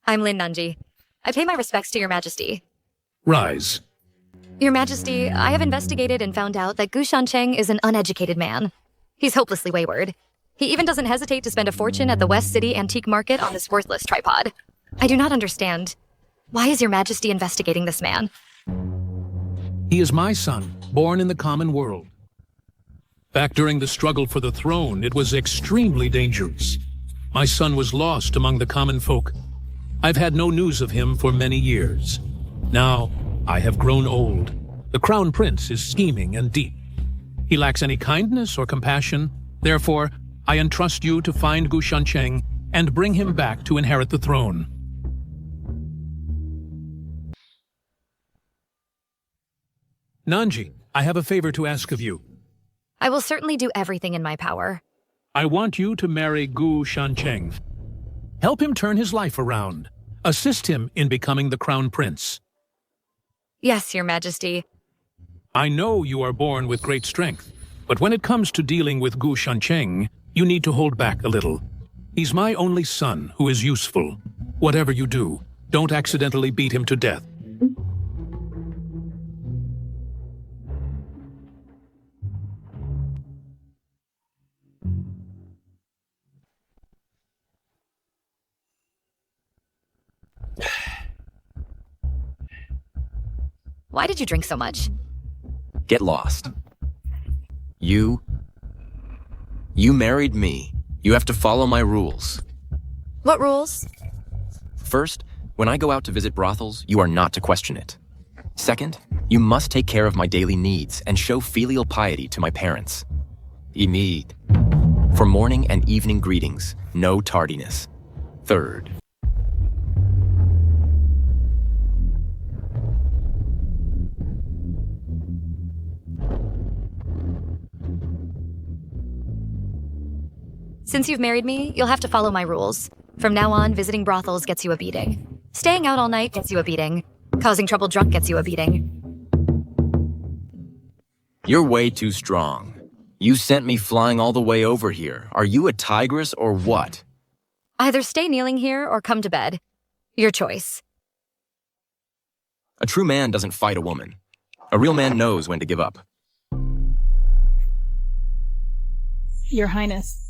I'm Lin Nanji. I pay my respects to Your Majesty. Rise. Your Majesty, I have investigated and found out that Gu Shancheng is an uneducated man. He's hopelessly wayward. He even doesn't hesitate to spend a fortune at the West City Antique Market on this worthless tripod. I do not understand. Why is Your Majesty investigating this man? He is my son, born in the common world. Back during the struggle for the throne, it was extremely dangerous. My son was lost among the common folk. I've had no news of him for many years. Now, I have grown old. The Crown Prince is scheming and deep. He lacks any kindness or compassion. Therefore, I entrust you to find Gu Shancheng and bring him back to inherit the throne. Nanji, I have a favor to ask of you. I will certainly do everything in my power. I want you to marry Gu Shancheng. Help him turn his life around. Assist him in becoming the Crown Prince. Yes, Your Majesty. I know you are born with great strength, but when it comes to dealing with Gu Shancheng, you need to hold back a little. He's my only son who is useful. Whatever you do, don't accidentally beat him to death. Why did you drink so much? Get lost. You married me. You have to follow my rules. What rules? First, when I go out to visit brothels, you are not to question it. Second, you must take care of my daily needs and show filial piety to my parents. Imid. For morning and evening greetings, no tardiness. Third, Since you've married me, you'll have to follow my rules. From now on, visiting brothels gets you a beating. Staying out all night gets you a beating. Causing trouble drunk gets you a beating. you're way too strong. You sent me flying all the way over here. Are you a tigress or what? Either stay kneeling here or come to bed. Your choice. A true man doesn't fight a woman. A real man knows when to give up. Your Highness.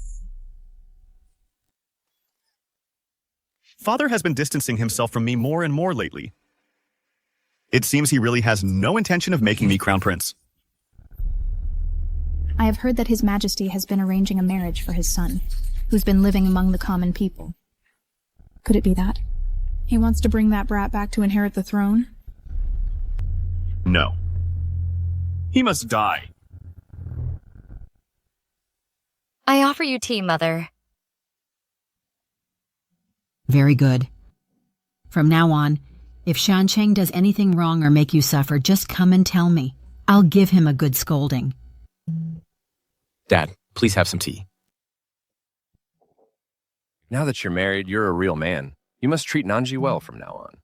Father has been distancing himself from me more and more lately. It seems he really has no intention of making me crown prince. I have heard that His Majesty has been arranging a marriage for his son, who's been living among the common people. Could it be that? He wants to bring that brat back to inherit the throne? No. He must die. I offer you tea, Mother. Very good. From now on, if Shancheng does anything wrong or make you suffer, just come and tell me. I'll give him a good scolding. Dad, please have some tea. Now that you're married, you're a real man. You must treat Nanji well from now on.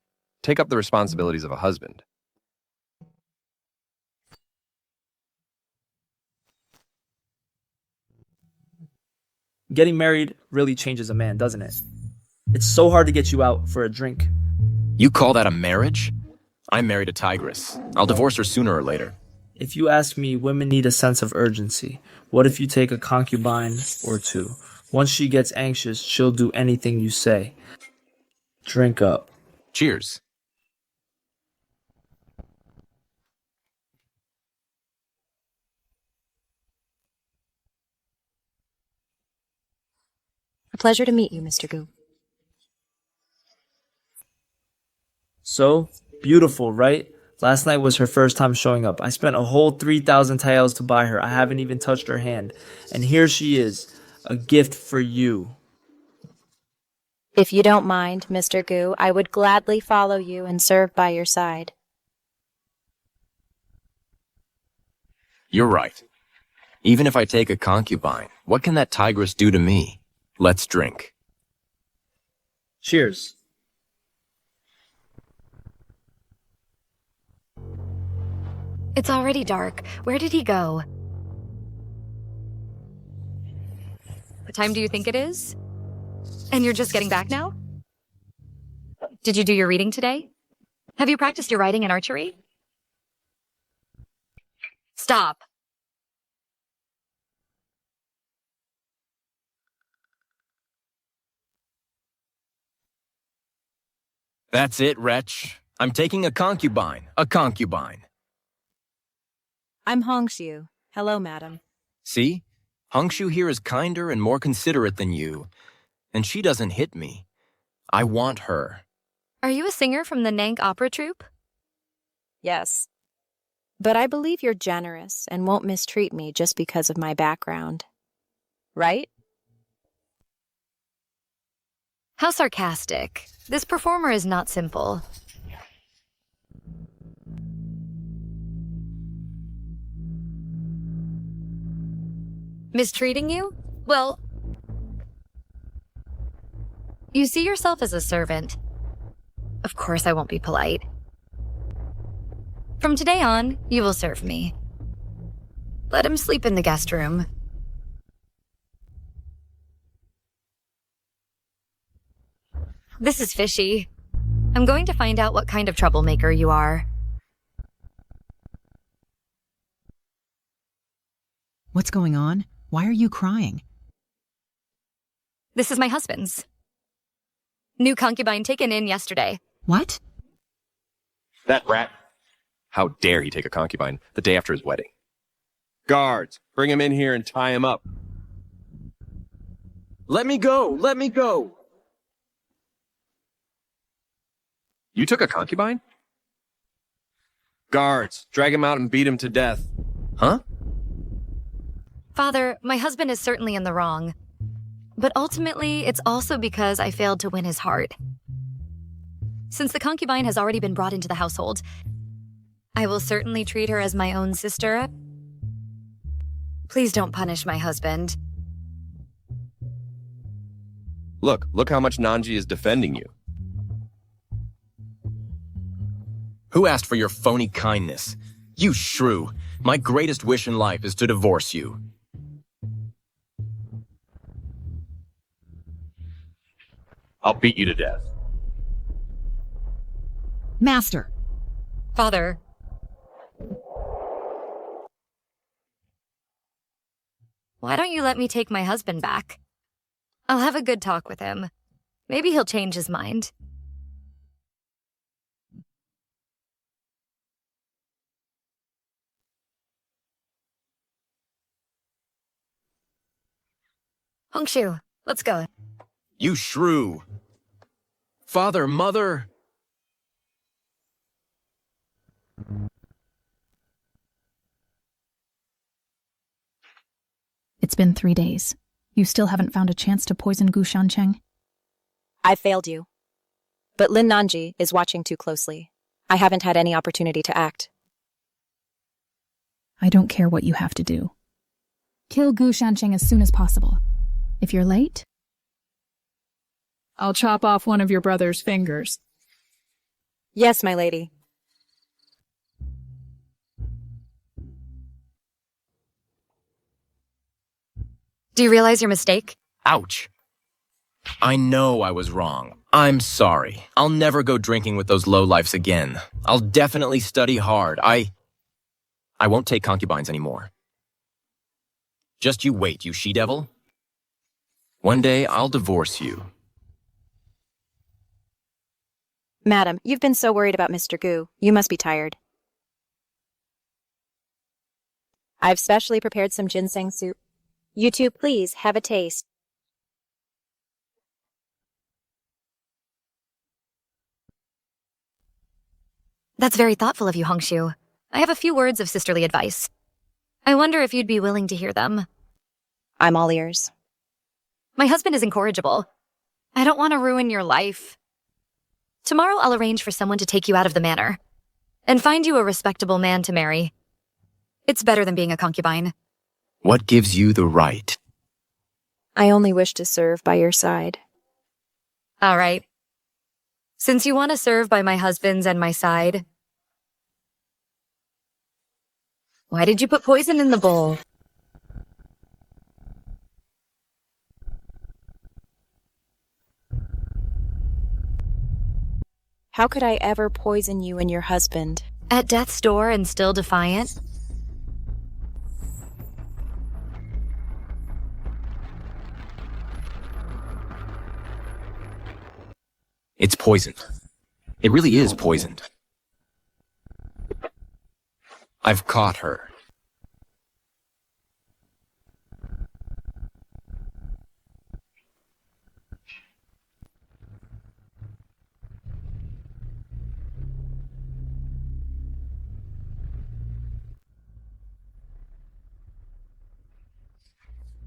Take up the responsibilities of a husband. Getting married really changes a man, doesn't it? It's so hard to get you out for a drink. You call that a marriage? I married a tigress. I'll divorce her sooner or later. If you ask me, women need a sense of urgency. What if you take a concubine or two? Once she gets anxious, she'll do anything you say. Drink up. Cheers. A pleasure to meet you, Mr. Gu. So, beautiful, right? Last night was her first time showing up. I spent a whole 3,000 taels to buy her. I haven't even touched her hand. And here she is, a gift for you. If you don't mind, Mr. Gu, I would gladly follow you and serve by your side. You're right. Even if I take a concubine, what can that tigress do to me? Let's drink. Cheers. It's already dark. Where did he go? What time do you think it is? And you're just getting back now? Did you do your reading today? Have you practiced your riding and archery? Stop. That's it, wretch. I'm taking a concubine. A concubine. I'm Hongshu. Hello, madam. See? Hongshu here is kinder and more considerate than you. And she doesn't hit me. I want her. Are you a singer from the Nank Opera Troupe? Yes. But I believe you're generous and won't mistreat me just because of my background. Right? How sarcastic. This performer is not simple. Mistreating you? Well, you see yourself as a servant. Of course I won't be polite. From today on, you will serve me. Let him sleep in the guest room. This is fishy. I'm going to find out what kind of troublemaker you are. What's going on? Why are you crying? This is my husband's. New concubine taken in yesterday. What? That rat. How dare he take a concubine the day after his wedding? Guards, bring him in here and tie him up. Let me go! Let me go! You took a concubine? Guards, drag him out and beat him to death. Huh? Father, my husband is certainly in the wrong. But ultimately, it's also because I failed to win his heart. Since the concubine has already been brought into the household, I will certainly treat her as my own sister. Please don't punish my husband. Look how much Nanji is defending you. Who asked for your phony kindness? You shrew. My greatest wish in life is to divorce you. I'll beat you to death. Master! Father. Why don't you let me take my husband back? I'll have a good talk with him. Maybe he'll change his mind. Hongshu, let's go. You shrew. Father, mother. It's been 3 days. You still haven't found a chance to poison Gu Shancheng? I failed you. But Lin Nanji is watching too closely. I haven't had any opportunity to act. I don't care what you have to do. Kill Gu Shancheng as soon as possible. If you're late, I'll chop off one of your brother's fingers. Yes, my lady. Do you realize your mistake? Ouch. I know I was wrong. I'm sorry. I'll never go drinking with those lowlifes again. I'll definitely study hard. I won't take concubines anymore. Just you wait, you she-devil. One day, I'll divorce you. Madam, you've been so worried about Mr. Gu. You must be tired. I've specially prepared some ginseng soup. You two, please, have a taste. That's very thoughtful of you, Hongshu. I have a few words of sisterly advice. I wonder if you'd be willing to hear them. I'm all ears. My husband is incorrigible. I don't want to ruin your life. Tomorrow I'll arrange for someone to take you out of the manor and find you a respectable man to marry. It's better than being a concubine. What gives you the right? I only wish to serve by your side. All right. Since you want to serve by my husband's and my side, why did you put poison in the bowl? How could I ever poison you and your husband? At death's door and still defiant? It's poisoned. It really is poisoned. I've caught her.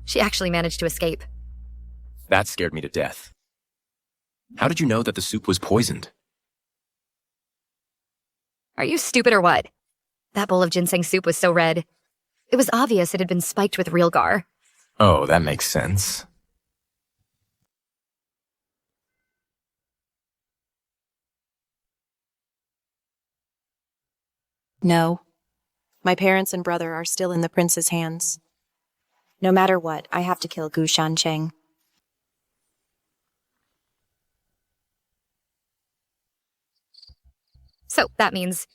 She actually managed to escape. That scared me to death. How did you know that the soup was poisoned? Are you stupid or what? That bowl of ginseng soup was so red. It was obvious it had been spiked with real gar. Oh, that makes sense. No. My parents and brother are still in the prince's hands. No matter what, I have to kill Gu Shancheng. So that means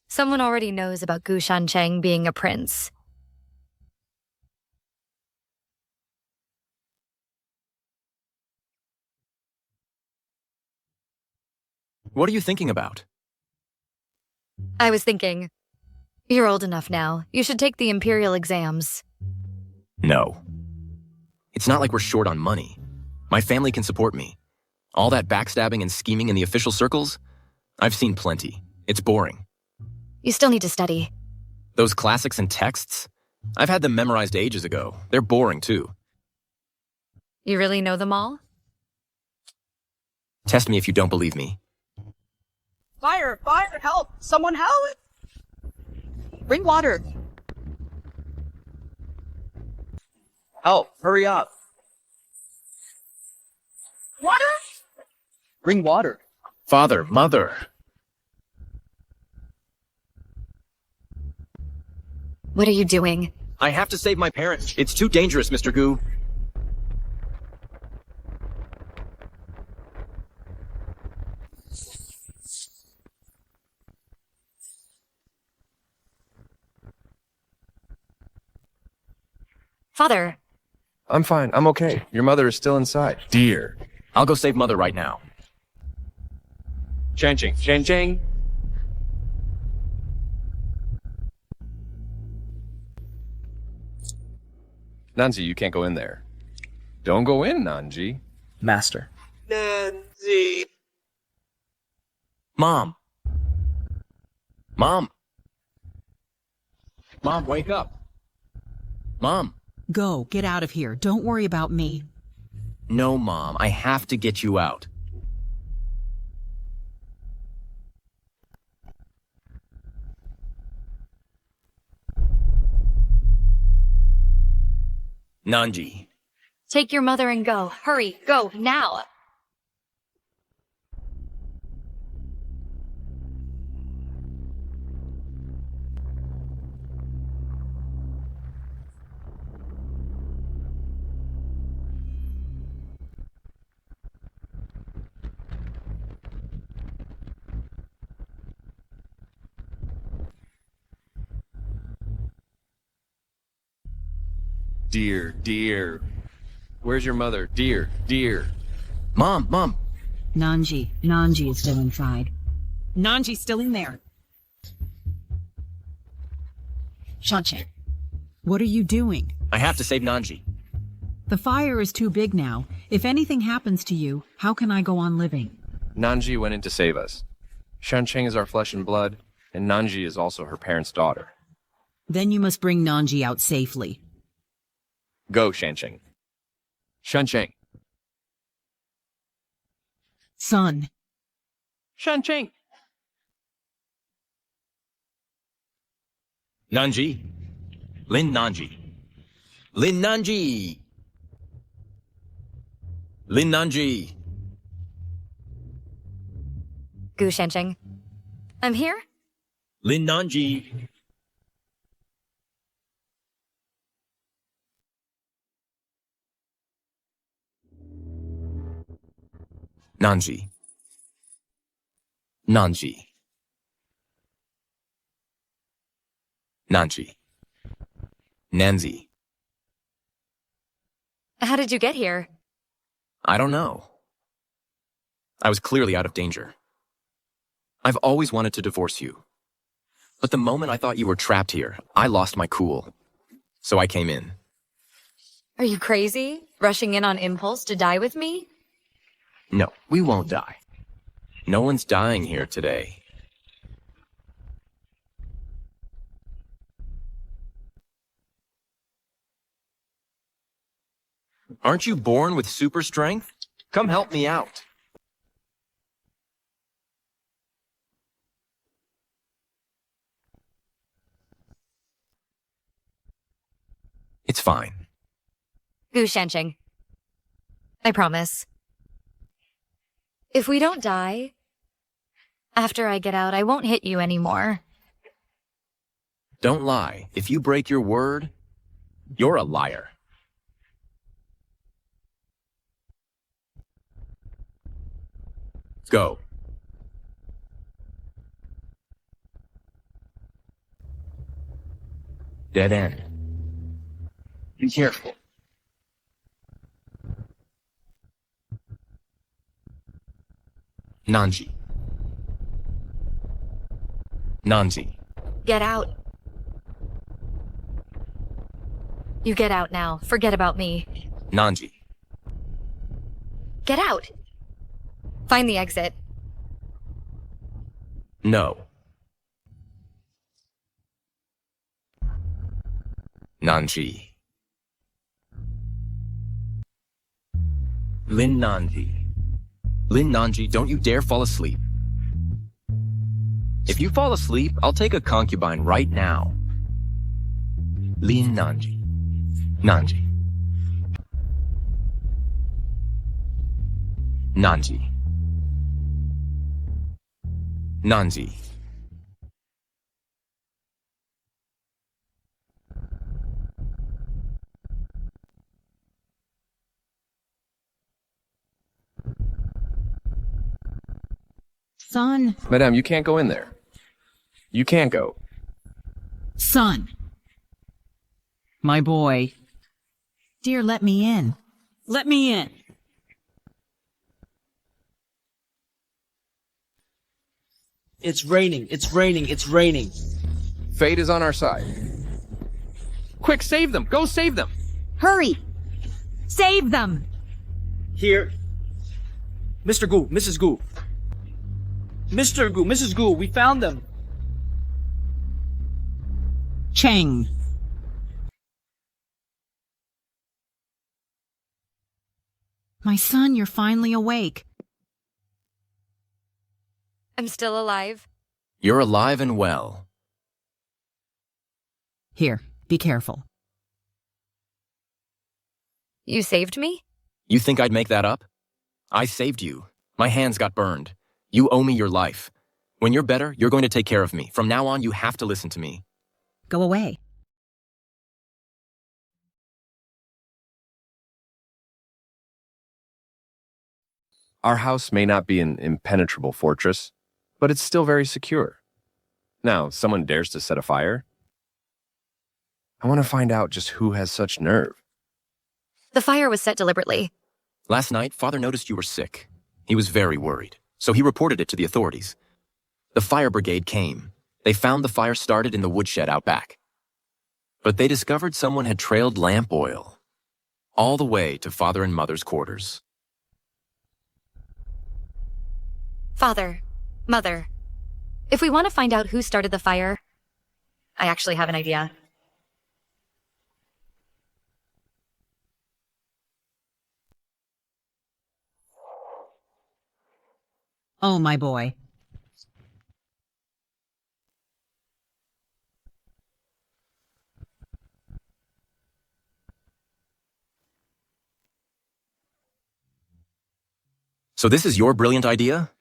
someone already knows about Gu Shancheng being a prince. What are you thinking about? I was thinking, you're old enough now. You should take the imperial exams. No. It's not like we're short on money. My family can support me. All that backstabbing and scheming in the official circles? I've seen plenty. It's boring. You still need to study. Those classics and texts? I've had them memorized ages ago. They're boring, too. You really know them all? Test me if you don't believe me. Fire! Fire! Help! Someone help! Bring water! Help! Hurry up! Water! Bring water! Father, mother. What are you doing? I have to save my parents. It's too dangerous, Mr. Gu. Father. I'm fine. I'm okay. Your mother is still inside. Dear. I'll go save mother right now. Shancheng. Shancheng. Nanji, you can't go in there. Don't go in, Nanji. Master. Nanji. Mom. Mom. Mom, wake up. Mom. Go, get out of here. Don't worry about me. No, Mom. I have to get you out. Nanji. Take your mother and go. Hurry, go, now! Dear, dear. Where's your mother? Dear, dear. Mom, Mom. Nanji is still inside. Nanji's still in there. Shancheng, what are you doing? I have to save Nanji. The fire is too big now. If anything happens to you, how can I go on living? Nanji went in to save us. Shancheng is our flesh and blood, and Nanji is also her parents' daughter. Then you must bring Nanji out safely. Go, Shancheng. Shancheng. Son. Shancheng. Nanji. Lin Nanji. Lin Nanji. Lin Nanji. Gu Shancheng. I'm here? Lin Nanji. Nanji. Nanji. Nanji. Nanzi. How did you get here? I don't know. I was clearly out of danger. I've always wanted to divorce you. But the moment I thought you were trapped here, I lost my cool. So I came in. Are you crazy? Rushing in on impulse to die with me? No, we won't die. No one's dying here today. Aren't you born with super strength? Come help me out. It's fine. Gu Shancheng. I promise. If we don't die, after I get out, I won't hit you anymore. Don't lie. If you break your word, you're a liar. Go. Dead end. Be careful. Nanji. Nanji. Get out. You get out now. Forget about me. Nanji. Get out. Find the exit. No. Nanji. Lin Nanji. Lin Nanji, don't you dare fall asleep. If you fall asleep, I'll take a concubine right now. Lin Nanji. Nanji. Nanji. Nanji. Son. Madame, you can't go in there. You can't go. Son. My boy. Dear, let me in. Let me in. It's raining, it's raining, it's raining. Fate is on our side. Quick, save them! Go save them! Hurry! Save them! Here. Mr. Gu, Mrs. Gu. Mr. Gu, Mrs. Gu, we found them. Cheng. My son, you're finally awake. I'm still alive. You're alive and well. Here, be careful. You saved me? You think I'd make that up? I saved you. My hands got burned. You owe me your life. When you're better, you're going to take care of me. From now on, you have to listen to me. Go away. Our house may not be an impenetrable fortress, but it's still very secure. Now, someone dares to set a fire? I want to find out just who has such nerve. The fire was set deliberately. Last night, Father noticed you were sick. He was very worried, so he reported it to the authorities. The fire brigade came. They found the fire started in the woodshed out back. But they discovered someone had trailed lamp oil all the way to Father and Mother's quarters. Father, Mother, if we want to find out who started the fire, I actually have an idea. Oh, my boy. So this is your brilliant idea?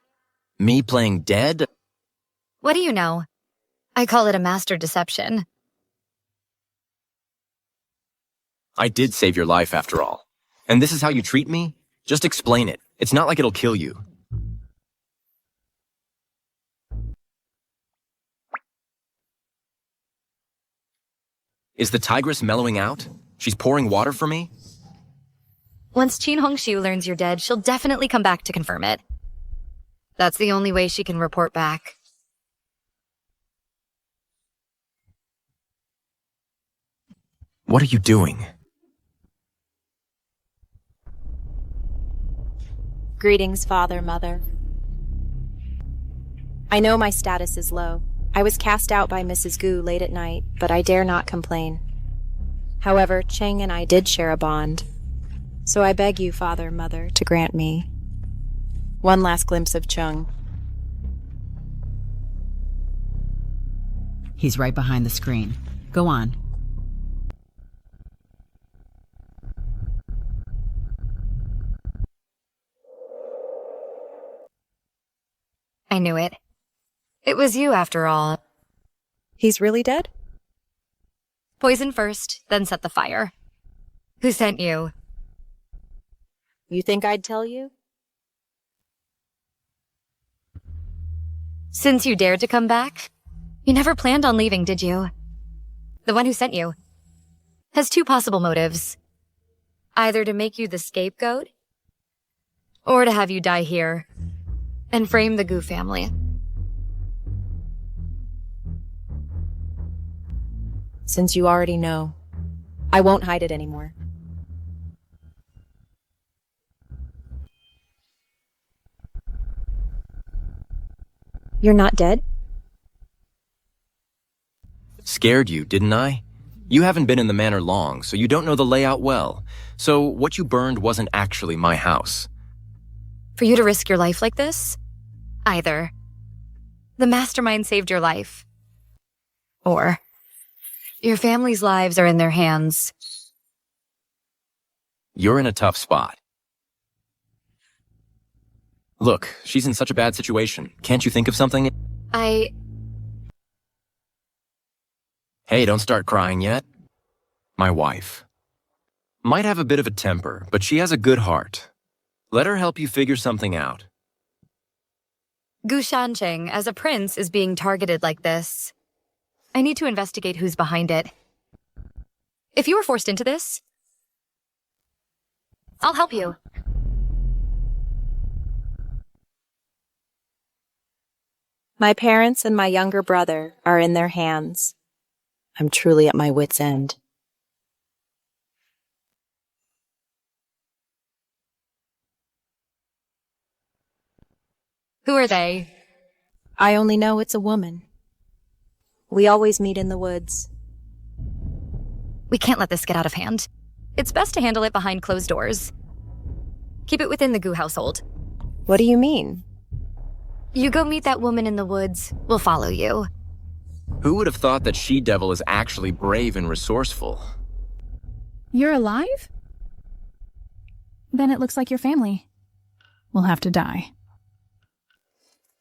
Me playing dead? What do you know? I call it a master deception. I did save your life after all. And this is how you treat me? Just explain it. It's not like it'll kill you. Is the tigress mellowing out? She's pouring water for me? Once Qin Hongshu learns you're dead, she'll definitely come back to confirm it. That's the only way she can report back. What are you doing? Greetings, Father, Mother. I know my status is low. I was cast out by Mrs. Gu late at night, but I dare not complain. However, Cheng and I did share a bond. So I beg you, Father, Mother, to grant me one last glimpse of Chung. He's right behind the screen. Go on. I knew it. It was you, after all. He's really dead? Poison first, then set the fire. Who sent you? You think I'd tell you? Since you dared to come back, you never planned on leaving, did you? The one who sent you has two possible motives. Either to make you the scapegoat, or to have you die here and frame the Gu family. Since you already know, I won't hide it anymore. You're not dead? Scared you, didn't I? You haven't been in the manor long, so you don't know the layout well. So what you burned wasn't actually my house. For you to risk your life like this? Either the mastermind saved your life, or your family's lives are in their hands. You're in a tough spot. Look, she's in such a bad situation. Can't you think of something? Hey, don't start crying yet. My wife. Might have a bit of a temper, but she has a good heart. Let her help you figure something out. Gu Shancheng, as a prince, is being targeted like this. I need to investigate who's behind it. If you were forced into this, I'll help you. My parents and my younger brother are in their hands. I'm truly at my wit's end. Who are they? I only know it's a woman. We always meet in the woods. We can't let this get out of hand. It's best to handle it behind closed doors. Keep it within the Gu household. What do you mean? You go meet that woman in the woods. We'll follow you. Who would have thought that she-devil is actually brave and resourceful? You're alive? Then it looks like your family will have to die.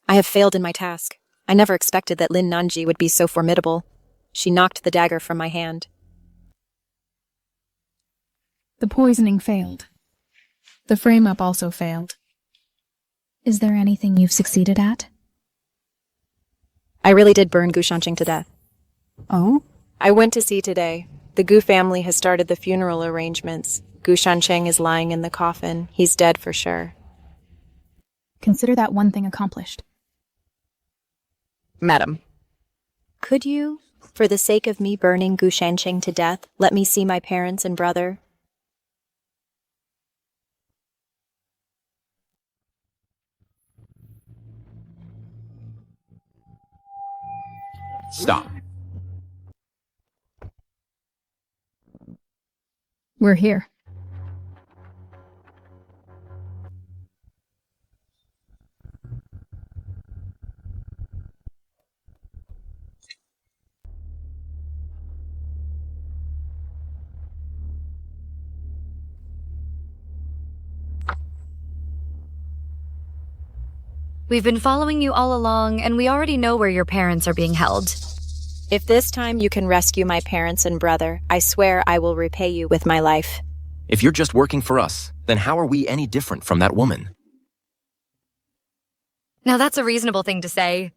I have failed in my task. I never expected that Lin Nanji would be so formidable. She knocked the dagger from my hand. The poisoning failed. The frame-up also failed. Is there anything you've succeeded at? I really did burn Gu Shancheng to death. Oh? I went to see today. The Gu family has started the funeral arrangements. Gu Shancheng is lying in the coffin. He's dead for sure. Consider that one thing accomplished. Madam. Could you, for the sake of me burning Gu Shancheng to death, let me see my parents and brother? Stop. We're here. We've been following you all along, and we already know where your parents are being held. If this time you can rescue my parents and brother, I swear I will repay you with my life. If you're just working for us, then how are we any different from that woman? Now that's a reasonable thing to say.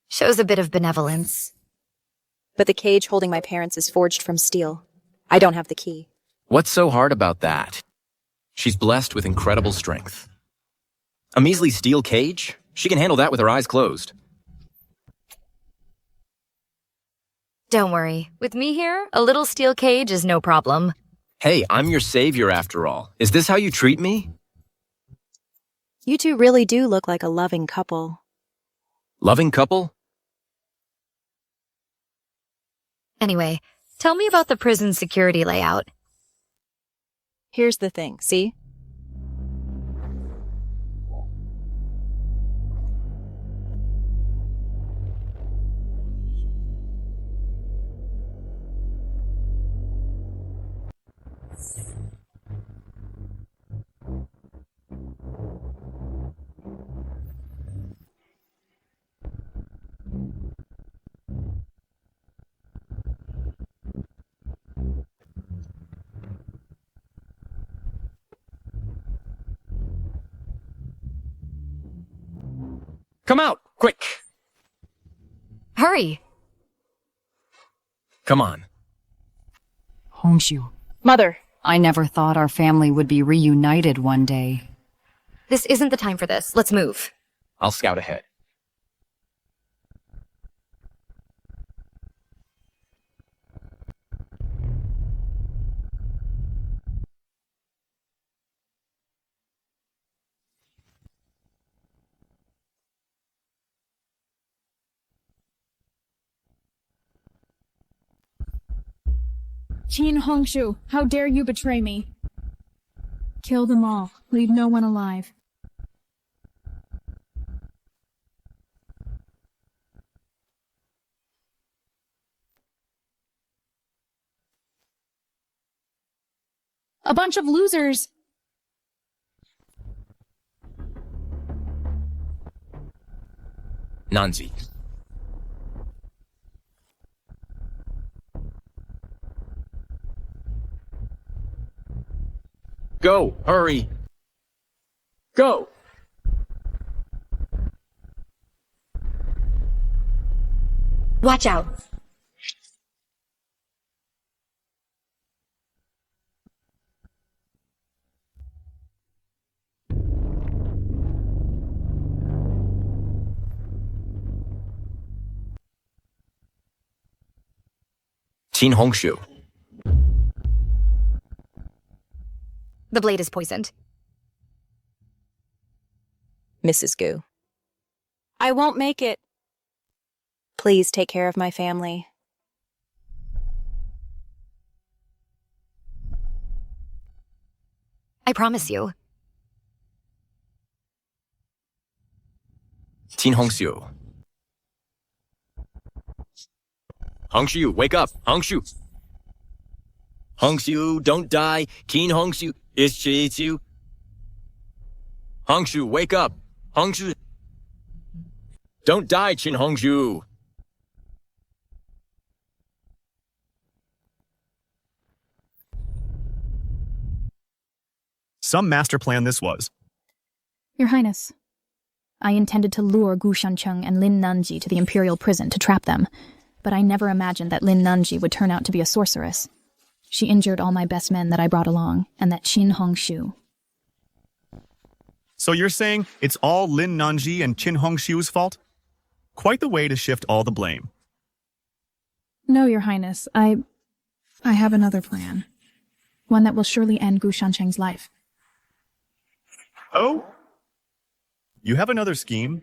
Shows a bit of benevolence. But the cage holding my parents is forged from steel. I don't have the key. What's so hard about that? She's blessed with incredible strength. A measly steel cage? She can handle that with her eyes closed. Don't worry. With me here, a little steel cage is no problem. Hey, I'm your savior after all. Is this how you treat me? You two really do look like a loving couple. Loving couple? Anyway, tell me about the prison security layout. Here's the thing, see? Come out, quick! Hurry! Come on. Hongshu, Mother! I never thought our family would be reunited one day. This isn't the time for this. Let's move. I'll scout ahead. Qin Hongshu, how dare you betray me? Kill them all. Leave no one alive. A bunch of losers! Nanzi. Go! Hurry! Go! Watch out. Qin Hongshu. The blade is poisoned. Mrs. Gu. I won't make it. Please take care of my family. I promise you. Qin Hongshu. Hongshu, wake up! Hongshu! Hongshu, don't die! Qin Hongshu, it's you. Hongshu, wake up! Hongshu! Don't die, Qin Hongshu! Some master plan this was. Your Highness, I intended to lure Gu Shancheng and Lin Nanji to the Imperial prison to trap them, but I never imagined that Lin Nanji would turn out to be a sorceress. She injured all my best men that I brought along, and that Qin Hongshu. So you're saying it's all Lin Nanji and Qin Hongshu's fault? Quite the way to shift all the blame. No, Your Highness, I have another plan. One that will surely end Gu Shancheng's life. Oh? You have another scheme?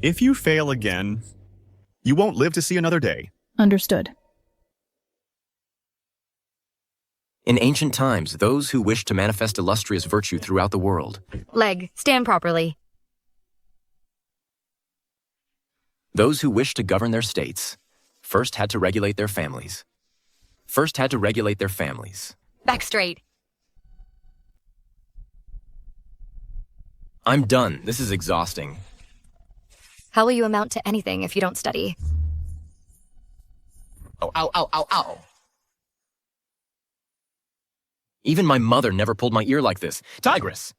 If you fail again, you won't live to see another day. Understood. In ancient times, those who wished to manifest illustrious virtue throughout the world. Leg, stand properly. Those who wished to govern their states first had to regulate their families. Back straight. I'm done. This is exhausting. How will you amount to anything if you don't study? Oh, ow, ow, ow, ow. Even my mother never pulled my ear like this. Tigress!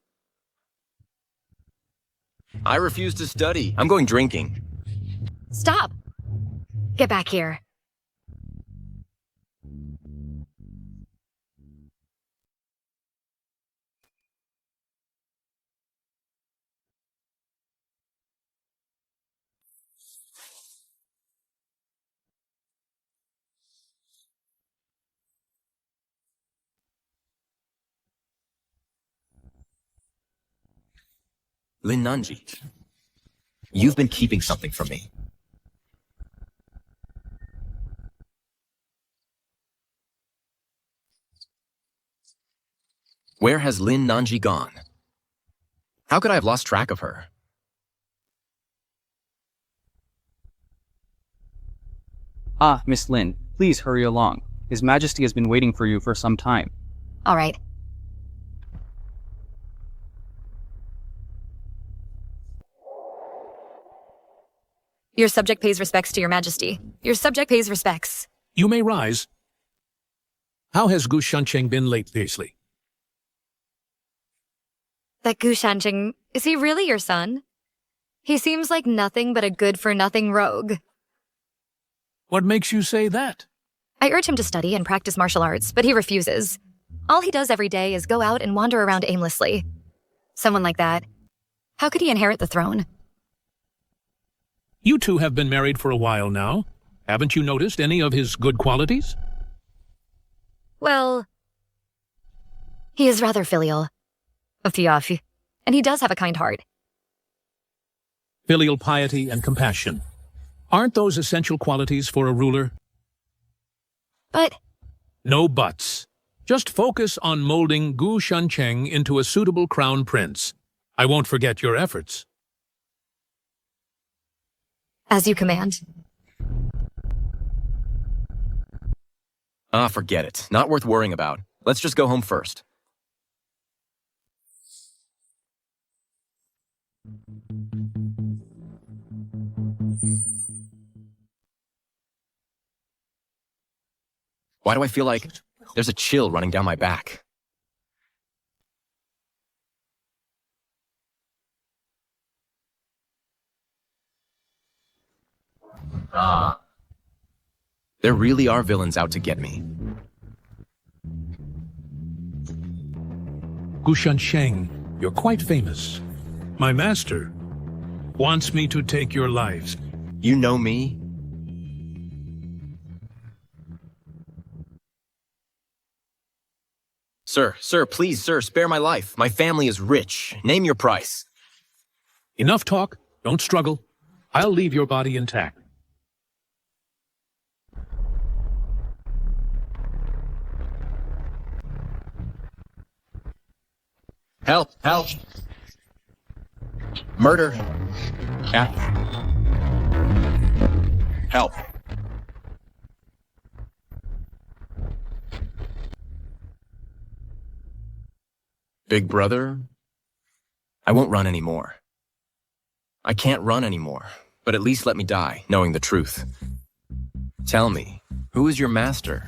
I refuse to study. I'm going drinking. Stop! Get back here. Lin Nanji, you've been keeping something from me. Where has Lin Nanji gone? How could I have lost track of her? Ah, Miss Lin, please hurry along. His Majesty has been waiting for you for some time. All right. Your subject pays respects to your majesty. Your subject pays respects. You may rise. How has Gu Shancheng been lately? That Gu Shancheng, is he really your son? He seems like nothing but a good-for-nothing rogue. What makes you say that? I urge him to study and practice martial arts, but he refuses. All he does every day is go out and wander around aimlessly. Someone like that, how could he inherit the throne? You two have been married for a while now. Haven't you noticed any of his good qualities? Well, he is rather filial. And he does have a kind heart. Filial piety and compassion. Aren't those essential qualities for a ruler? But... No buts. Just focus on molding Gu Shancheng into a suitable crown prince. I won't forget your efforts. As you command. Ah, forget it. Not worth worrying about. Let's just go home first. Why do I feel like there's a chill running down my back? There really are villains out to get me. Gu Shancheng, you're quite famous. My master wants me to take your lives. You know me? Sir, please, sir, spare my life. My family is rich. Name your price. Enough talk. Don't struggle. I'll leave your body intact. Help! Help! Murder! Help! Big brother? I won't run anymore. I can't run anymore, but at least let me die, knowing the truth. Tell me, who is your master?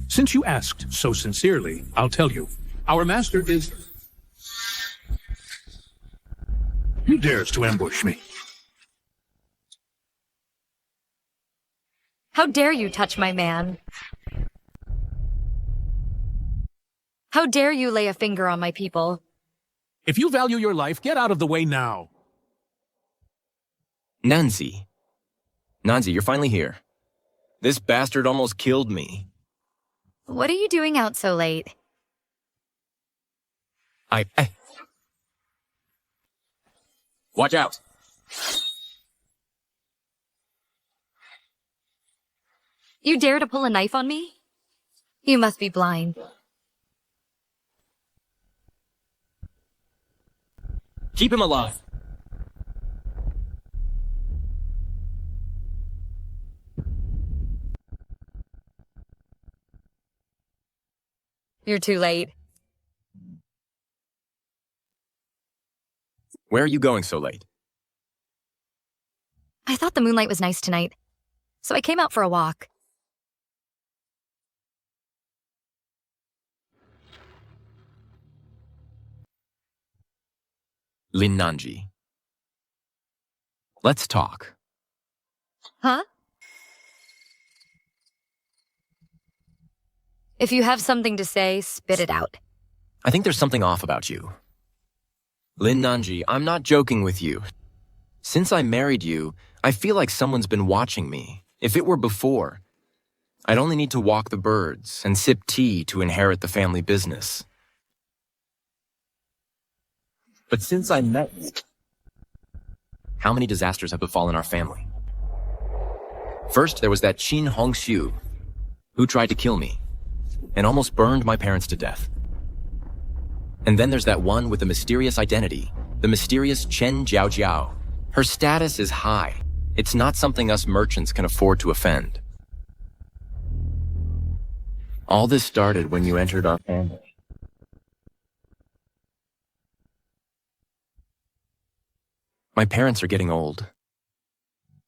Since you asked so sincerely, I'll tell you. Our master is... Who dares to ambush me? How dare you touch my man? How dare you lay a finger on my people? If you value your life, get out of the way now. Nanzi, you're finally here. This bastard almost killed me. What are you doing out so late? Watch out! You dare to pull a knife on me? You must be blind. Keep him alive. You're too late. Where are you going so late? I thought the moonlight was nice tonight, so I came out for a walk. Lin Nanji. Let's talk. Huh? If you have something to say, spit it out. I think there's something off about you. Lin Nanji, I'm not joking with you. Since I married you, I feel like someone's been watching me. If it were before, I'd only need to walk the birds and sip tea to inherit the family business. But since I met you, how many disasters have befallen our family? First, there was that Qin Hongxiu, who tried to kill me and almost burned my parents to death. And then there's that one with the mysterious identity, the mysterious Chen Jiaojiao. Her status is high. It's not something us merchants can afford to offend. All this started when you entered our family. My parents are getting old.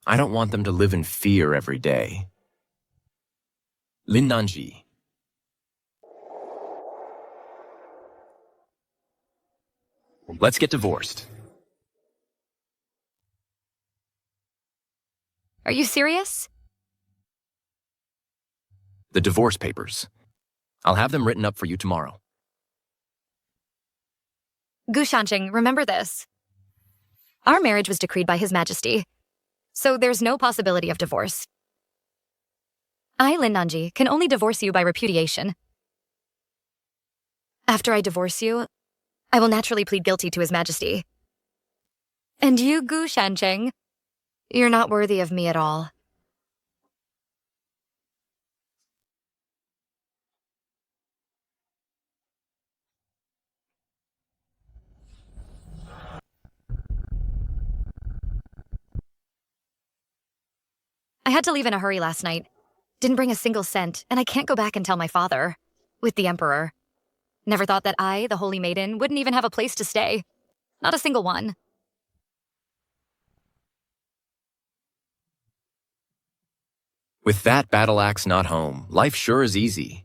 I don't want them to live in fear every day. Lin Nanji. Let's get divorced. Are you serious? The divorce papers. I'll have them written up for you tomorrow. Gu Shanqing, remember this. Our marriage was decreed by His Majesty, so there's no possibility of divorce. I, Lin Nanji, can only divorce you by repudiation. After I divorce you, I will naturally plead guilty to His Majesty. And you, Gu Shanqing, you're not worthy of me at all. I had to leave in a hurry last night. Didn't bring a single cent, and I can't go back and tell my father. With the Emperor. Never thought that I, the Holy Maiden, wouldn't even have a place to stay. Not a single one. With that battle axe not home, life sure is easy.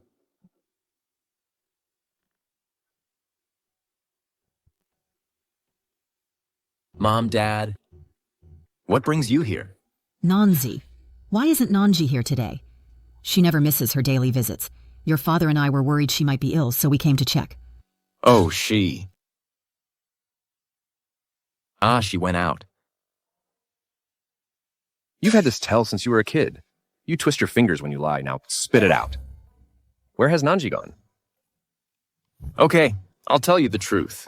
Mom, Dad, what brings you here? Nanzi. Why isn't Nanji here today? She never misses her daily visits. Your father and I were worried she might be ill, so we came to check. Oh, she. She went out. You've had this tell since you were a kid. You twist your fingers when you lie. Now spit it out. Where has Nanji gone? Okay, I'll tell you the truth.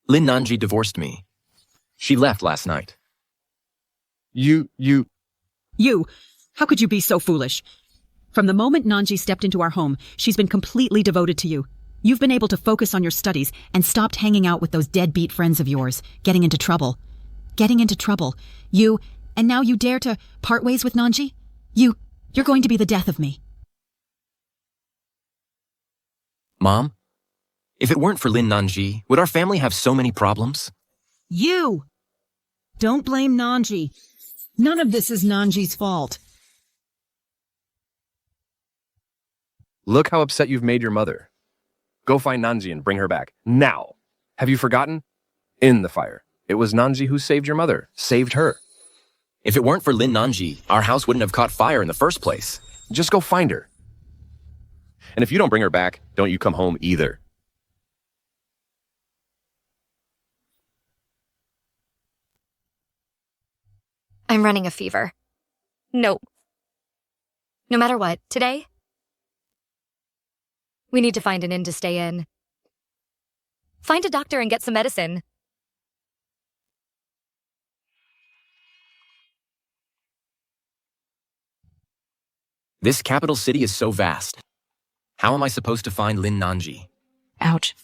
Lin Nanji divorced me. She left last night. You! How could you be so foolish? From the moment Nanji stepped into our home, she's been completely devoted to you. You've been able to focus on your studies and stopped hanging out with those deadbeat friends of yours, getting into trouble. And now you dare to part ways with Nanji? You're going to be the death of me. Mom, if it weren't for Lin Nanji, would our family have so many problems? You! Don't blame Nanji. None of this is Nanji's fault. Look how upset you've made your mother. Go find Nanji and bring her back. Now! Have you forgotten? In the fire. It was Nanji who saved your mother. Saved her. If it weren't for Lin Nanji, our house wouldn't have caught fire in the first place. Just go find her. And if you don't bring her back, don't you come home either. I'm running a fever. No. No matter what, today, we need to find an inn to stay in. Find a doctor and get some medicine. This capital city is so vast. How am I supposed to find Lin Nanji? Ouch.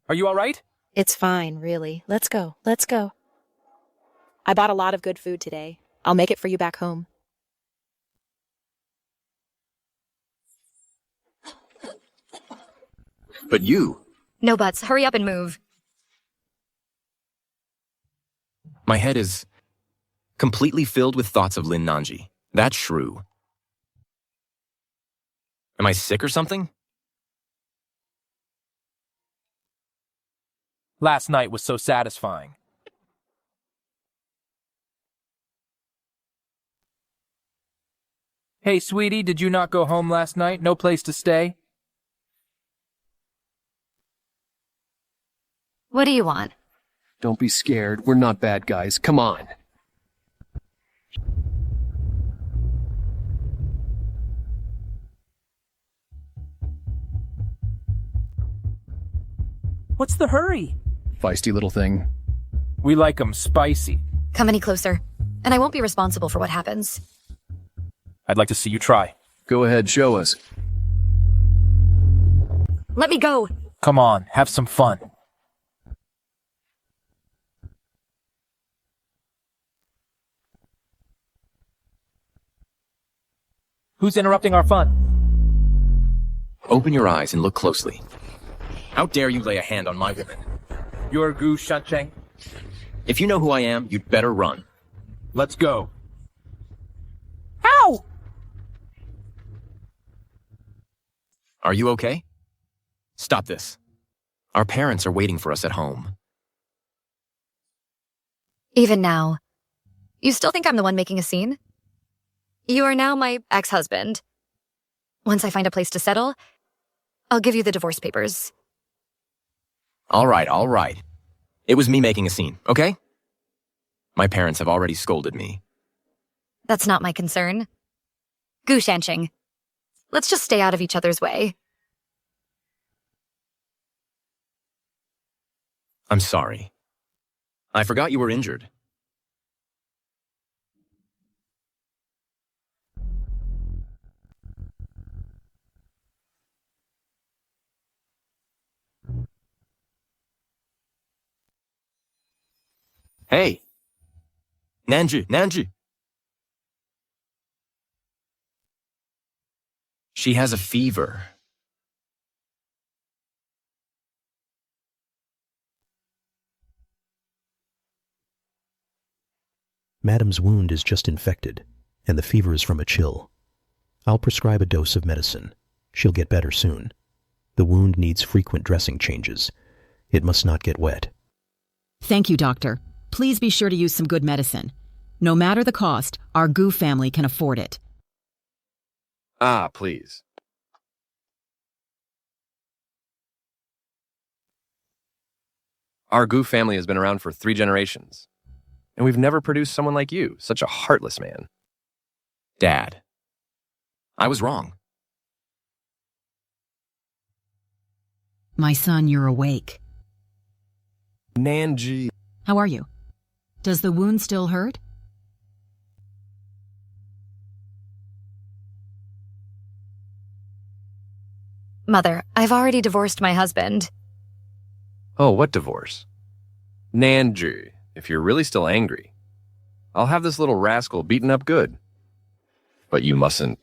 Are you all right? It's fine, really. Let's go. I bought a lot of good food today. I'll make it for you back home. But you... No buts. Hurry up and move. My head is completely filled with thoughts of Lin Nanji. That shrew. Am I sick or something? Last night was so satisfying. Hey, sweetie, did you not go home last night? No place to stay? What do you want? Don't be scared. We're not bad guys. Come on. What's the hurry? Feisty little thing. We like 'em spicy. Come any closer, and I won't be responsible for what happens. I'd like to see you try. Go ahead, show us. Let me go! Come on, have some fun. Who's interrupting our fun? Open your eyes and look closely. How dare you lay a hand on my woman? You're Gu Shancheng. If you know who I am, you'd better run. Let's go. Ow! Are you okay? Stop this. Our parents are waiting for us at home. Even now, you still think I'm the one making a scene? You are now my ex-husband. Once I find a place to settle, I'll give you the divorce papers. All right. It was me making a scene, okay? My parents have already scolded me. That's not my concern. Gu Shancheng, let's just stay out of each other's way. I'm sorry. I forgot you were injured. Hey! Nanju! She has a fever. Madam's wound is just infected, and the fever is from a chill. I'll prescribe a dose of medicine. She'll get better soon. The wound needs frequent dressing changes. It must not get wet. Thank you, doctor. Please be sure to use some good medicine. No matter the cost, our Gu family can afford it. Ah, please. Our Gu family has been around for 3 generations, and we've never produced someone like you, such a heartless man. Dad, I was wrong. My son, you're awake. Nanji. How are you? Does the wound still hurt? Mother, I've already divorced my husband. Oh, what divorce? Nanji, if you're really still angry, I'll have this little rascal beaten up good. But you mustn't.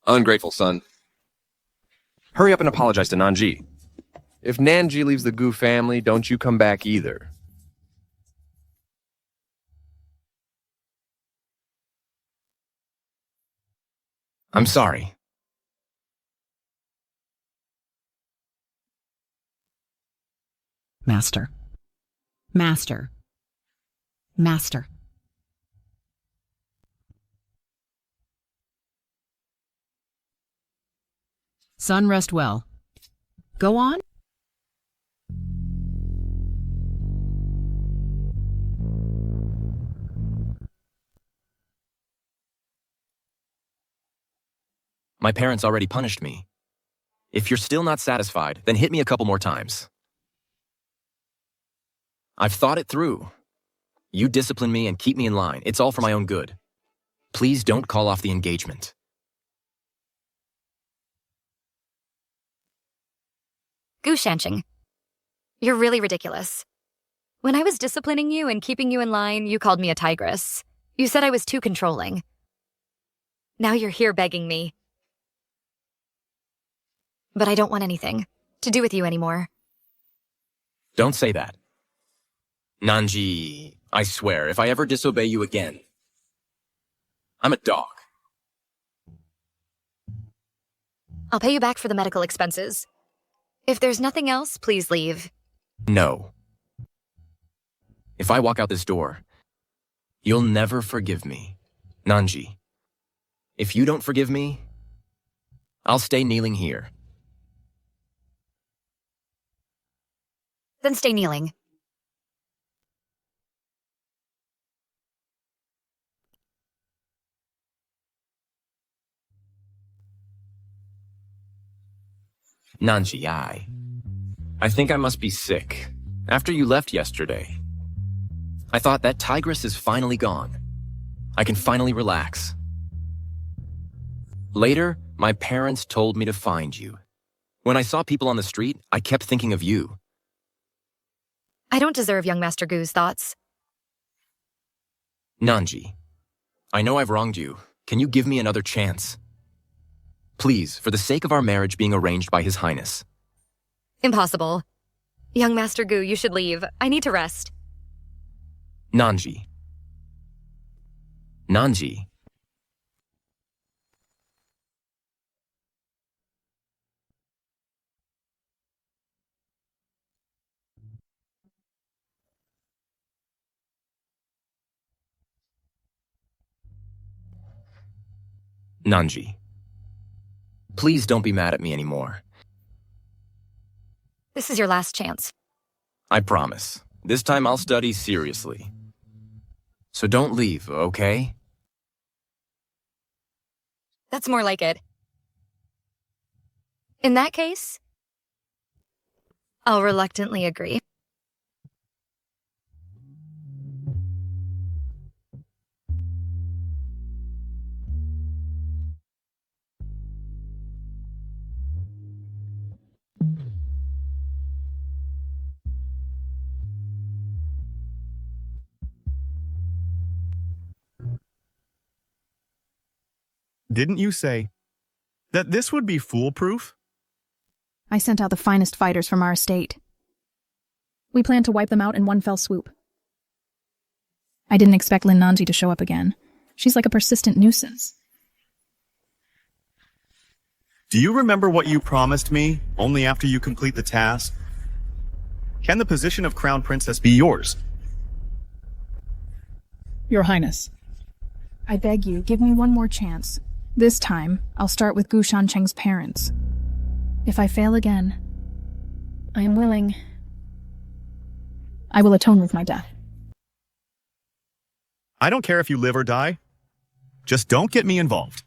Ungrateful son. Hurry up and apologize to Nanji. If Nanji leaves the Gu family, don't you come back either. I'm sorry. Master. Son, rest well. Go on. My parents already punished me. If you're still not satisfied, then hit me a couple more times. I've thought it through. You discipline me and keep me in line. It's all for my own good. Please don't call off the engagement. Gu Shancheng, you're really ridiculous. When I was disciplining you and keeping you in line, you called me a tigress. You said I was too controlling. Now you're here begging me. But I don't want anything to do with you anymore. Don't say that. Nanji, I swear, if I ever disobey you again, I'm a dog. I'll pay you back for the medical expenses. If there's nothing else, please leave. No. If I walk out this door, you'll never forgive me. Nanji. If you don't forgive me, I'll stay kneeling here. Then stay kneeling. Nanji, I think I must be sick. After you left yesterday, I thought that tigress is finally gone. I can finally relax. Later, my parents told me to find you. When I saw people on the street, I kept thinking of you. I don't deserve young Master Gu's thoughts. Nanji, I know I've wronged you. Can you give me another chance? Please, for the sake of our marriage being arranged by His Highness. Impossible. Young Master Gu, you should leave. I need to rest. Nanji. Nanji. Nanji. Please don't be mad at me anymore. This is your last chance. I promise. This time I'll study seriously. So don't leave, okay? That's more like it. In that case, I'll reluctantly agree. Didn't you say that this would be foolproof? I sent out the finest fighters from our estate. We planned to wipe them out in one fell swoop. I didn't expect Lin Nanji to show up again. She's like a persistent nuisance. Do you remember what you promised me only after you complete the task? Can the position of Crown Princess be yours? Your Highness. I beg you, give me one more chance. This time, I'll start with Gu Shancheng's parents. If I fail again, I am willing. I will atone with my death. I don't care if you live or die. Just don't get me involved.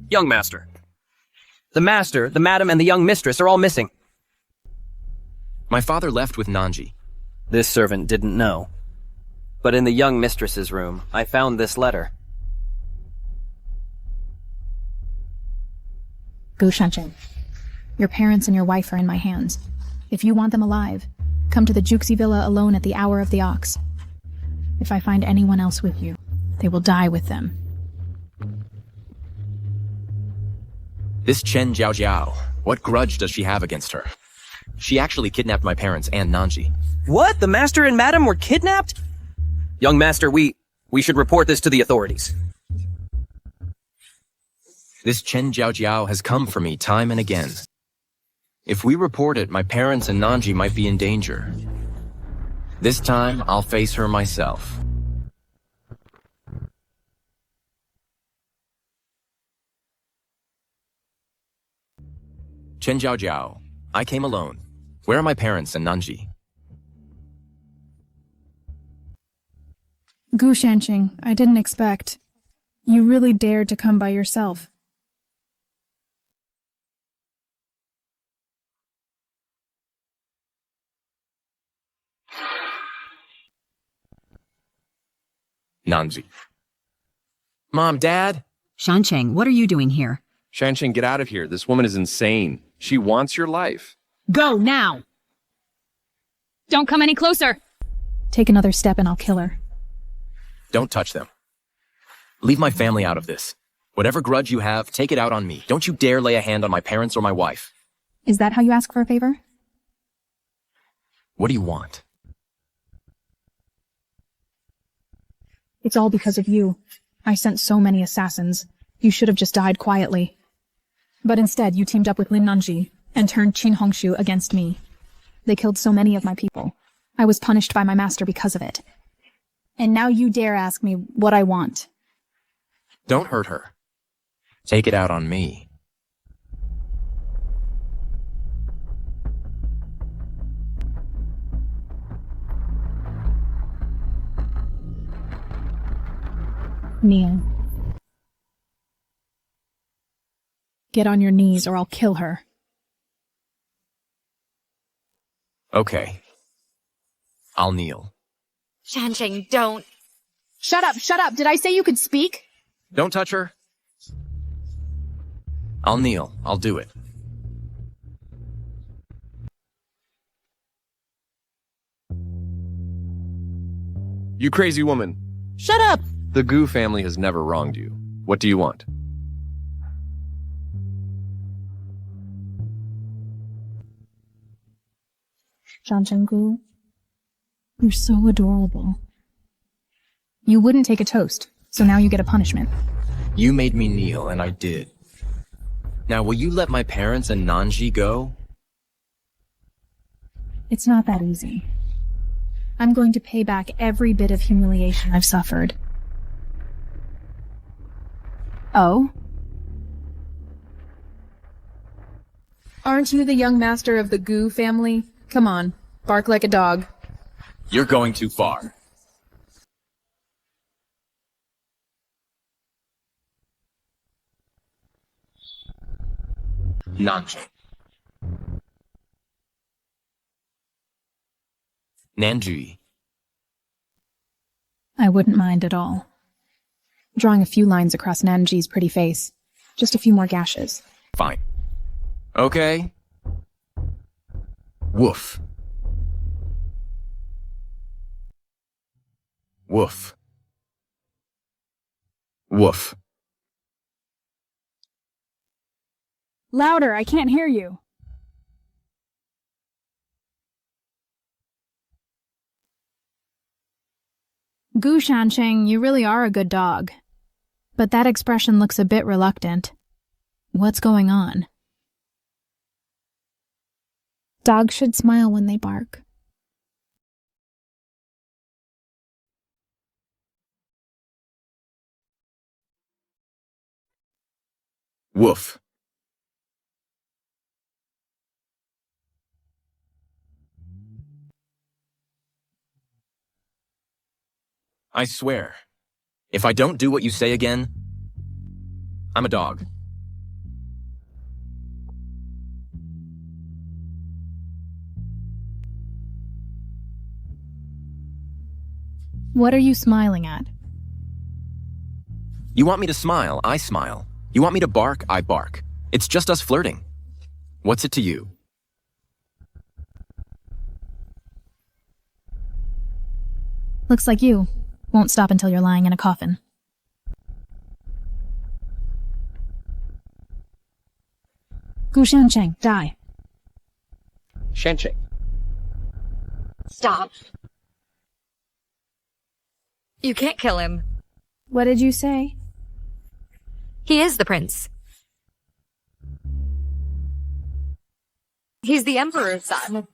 Young master. The master, the madam, and the young mistress are all missing. My father left with Nanji. This servant didn't know. But in the young mistress's room, I found this letter. Gu Shancheng, your parents and your wife are in my hands. If you want them alive, come to the Juxi Villa alone at the hour of the ox. If I find anyone else with you, they will die with them. This Chen Jiao, what grudge does she have against her? She actually kidnapped my parents and Nanji. What? The master and madam were kidnapped? Young master, we should report this to the authorities. This Chen Jiao has come for me time and again. If we report it, my parents and Nanji might be in danger. This time, I'll face her myself. Chen Jiao, I came alone. Where are my parents and Nanji? Gu Shancheng, I didn't expect. You really dared to come by yourself. Nanji. Mom, Dad? Shancheng, what are you doing here? Shancheng, get out of here. This woman is insane. She wants your life. Go now! Don't come any closer! Take another step and I'll kill her. Don't touch them. Leave my family out of this. Whatever grudge you have, take it out on me. Don't you dare lay a hand on my parents or my wife. Is that how you ask for a favor? What do you want? It's all because of you. I sent so many assassins. You should have just died quietly. But instead, you teamed up with Lin Nanji and turned Qin Hongshu against me. They killed so many of my people. I was punished by my master because of it. And now you dare ask me what I want. Don't hurt her. Take it out on me. Kneel. Get on your knees or I'll kill her. Okay. I'll kneel. Shansheng, don't. Shut up! Did I say you could speak? Don't touch her. I'll kneel. I'll do it. You crazy woman. Shut up! The Gu family has never wronged you. What do you want? Zhangchenggu, you're so adorable. You wouldn't take a toast, so now you get a punishment. You made me kneel, and I did. Now, will you let my parents and Nanji go? It's not that easy. I'm going to pay back every bit of humiliation I've suffered. Oh? Aren't you the young master of the Gu family? Come on, bark like a dog. You're going too far. Nanji. Nanji. I wouldn't mind at all. Drawing a few lines across Nanji's pretty face. Just a few more gashes. Fine. Okay. Woof. Woof. Woof. Louder, I can't hear you. Gu Shansheng, you really are a good dog. But that expression looks a bit reluctant. What's going on? Dogs should smile when they bark. Woof. I swear, if I don't do what you say again, I'm a dog. What are you smiling at? You want me to smile, I smile. You want me to bark, I bark. It's just us flirting. What's it to you? Looks like you won't stop until you're lying in a coffin. Gu Shansheng, die. Shansheng. Stop. You can't kill him. What did you say? He is the prince. He's the emperor's son.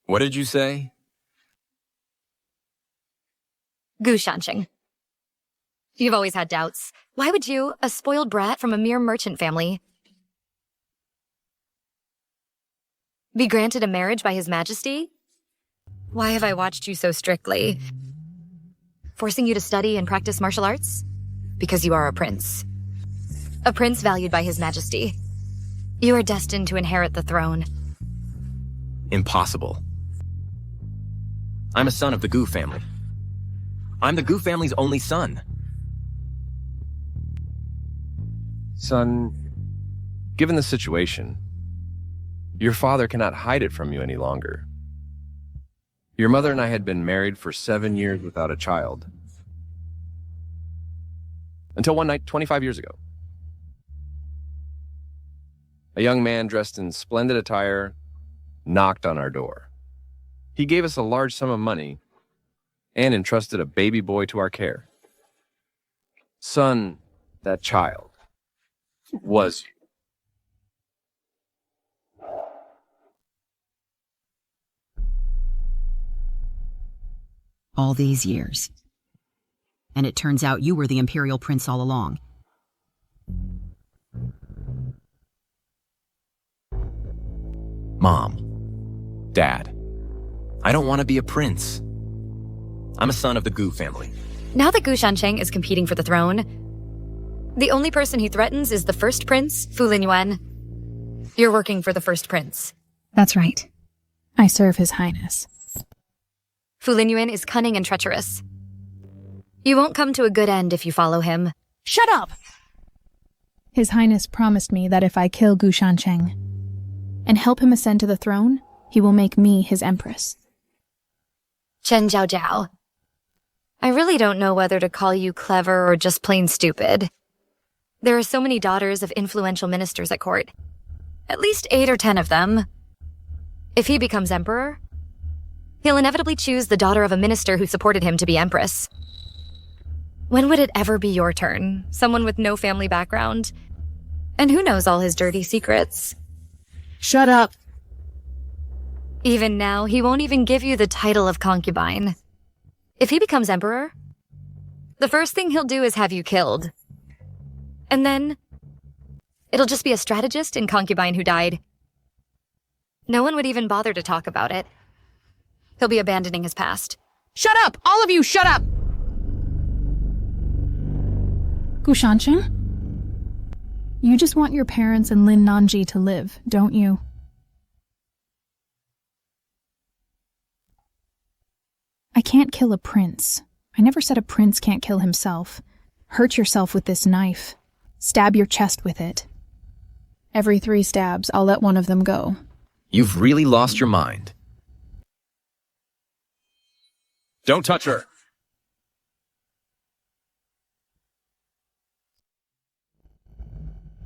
What did you say? Gu Shansheng. You've always had doubts. Why would you, a spoiled brat from a mere merchant family, be granted a marriage by His Majesty? Why have I watched you so strictly? Forcing you to study and practice martial arts? Because you are a prince. A prince valued by His Majesty. You are destined to inherit the throne. Impossible. I'm a son of the Gu family. I'm the Gu family's only son. Son, given the situation, Your father cannot hide it from you any longer. Your mother and I had been married for 7 years without a child. Until one night, 25 years ago. A young man dressed in splendid attire knocked on our door. He gave us a large sum of money and entrusted a baby boy to our care. Son, that child was you. All these years. And it turns out you were the Imperial Prince all along. Mom, Dad, I don't want to be a prince. I'm a son of the Gu family. Now that Gu Shancheng is competing for the throne, the only person he threatens is the first prince, Fu Linyuan. You're working for the first prince. That's right. I serve His Highness. Fu Linyuan is cunning and treacherous. You won't come to a good end if you follow him. Shut up! His Highness promised me that if I kill Gu Shancheng and help him ascend to the throne, he will make me his empress. Chen Jiao Jiao. I really don't know whether to call you clever or just plain stupid. There are so many daughters of influential ministers at court. At least 8 or 10 of them. If he becomes emperor, he'll inevitably choose the daughter of a minister who supported him to be empress. When would it ever be your turn? Someone with no family background? And who knows all his dirty secrets? Shut up! Even now, he won't even give you the title of concubine. If he becomes emperor, the first thing he'll do is have you killed. And then, it'll just be a strategist and concubine who died. No one would even bother to talk about it. He'll be abandoning his past. Shut up! All of you, shut up! Gu Shancheng? You just want your parents and Lin Nanji to live, don't you? I can't kill a prince. I never said a prince can't kill himself. Hurt yourself with this knife. Stab your chest with it. Every 3 stabs, I'll let one of them go. You've really lost your mind. Don't touch her.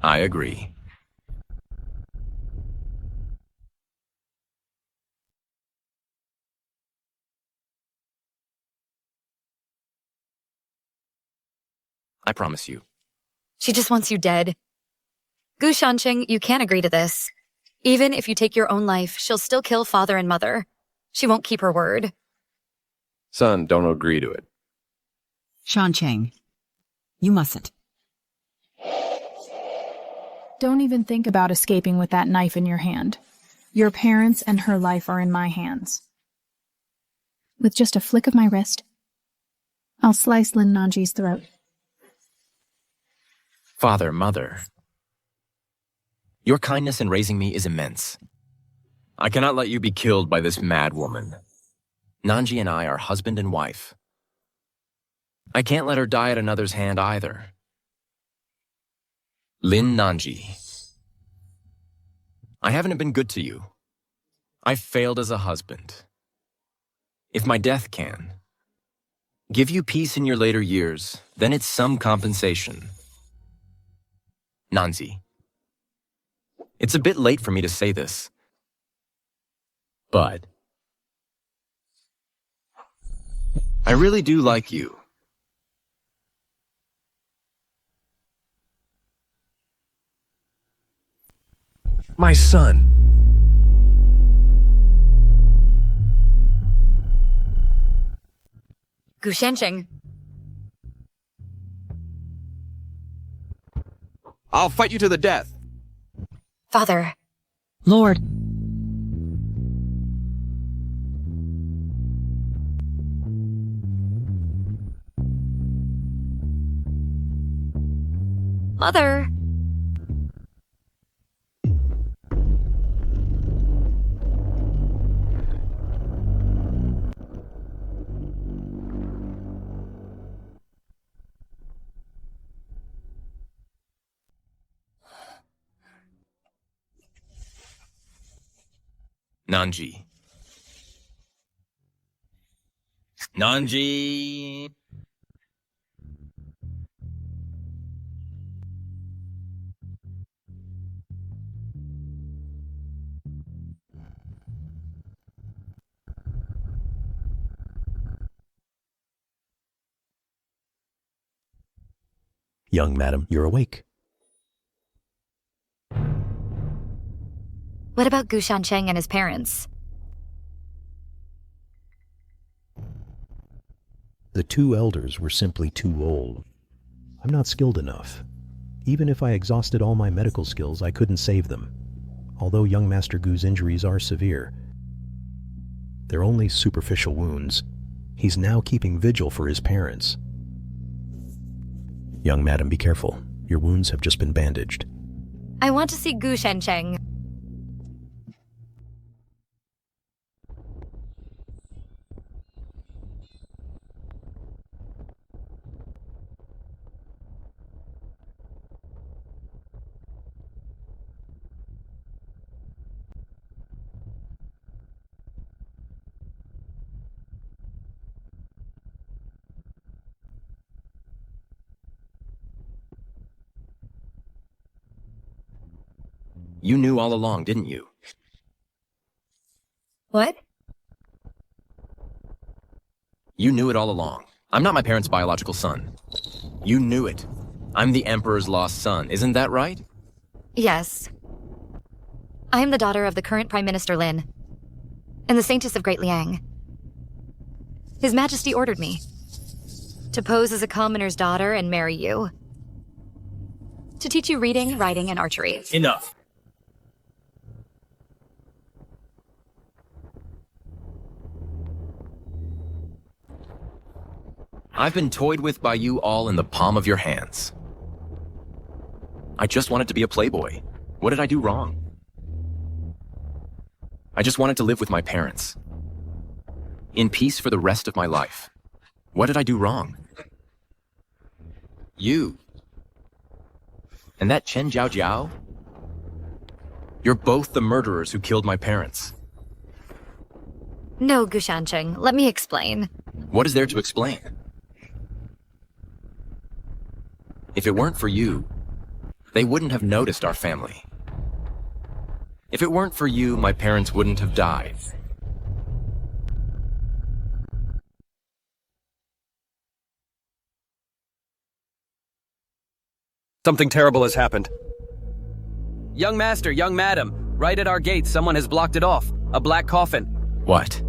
I agree. I promise you. She just wants you dead. Gu Shancheng, you can't agree to this. Even if you take your own life, she'll still kill father and mother. She won't keep her word. Son, don't agree to it. Shancheng, you mustn't. Don't even think about escaping with that knife in your hand. Your parents and her life are in my hands. With just a flick of my wrist, I'll slice Lin Nanji's throat. Father, mother. Your kindness in raising me is immense. I cannot let you be killed by this mad woman. Nanji and I are husband and wife. I can't let her die at another's hand either. Lin Nanji. I haven't been good to you. I've failed as a husband. If my death can give you peace in your later years, then it's some compensation. Nanzi. It's a bit late for me to say this, but I really do like you. My son. Gu Shancheng. I'll fight you to the death. Father. Lord. Mother. Nanji. Nanji. Young madam, you're awake. What about Gu Shancheng and his parents? The two elders were simply too old. I'm not skilled enough. Even if I exhausted all my medical skills, I couldn't save them. Although young Master Gu's injuries are severe, they're only superficial wounds. He's now keeping vigil for his parents. Young madam, be careful. Your wounds have just been bandaged. I want to see Gu Shancheng. You knew all along, didn't you? What? You knew it all along. I'm not my parents' biological son. You knew it. I'm the Emperor's lost son, isn't that right? Yes. I am the daughter of the current Prime Minister Lin, and the Saintess of Great Liang. His Majesty ordered me to pose as a commoner's daughter and marry you. To teach you reading, writing, and archery. Enough. I've been toyed with by you all in the palm of your hands. I just wanted to be a playboy. What did I do wrong? I just wanted to live with my parents. In peace for the rest of my life. What did I do wrong? You. And that Chen Jiao Jiao? You're both the murderers who killed my parents. No, Gu Shancheng, let me explain. What is there to explain? If it weren't for you, they wouldn't have noticed our family. If it weren't for you, my parents wouldn't have died. Something terrible has happened. Young master, young madam, right at our gate, someone has blocked it off. A black coffin. What?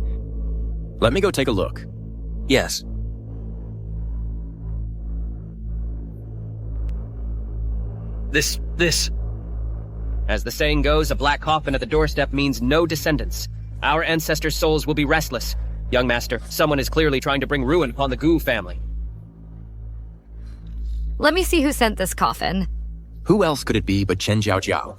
Let me go take a look. Yes. This. As the saying goes, a black coffin at the doorstep means no descendants. Our ancestors' souls will be restless. Young master, someone is clearly trying to bring ruin upon the Gu family. Let me see who sent this coffin. Who else could it be but Chen Jiao Jiao?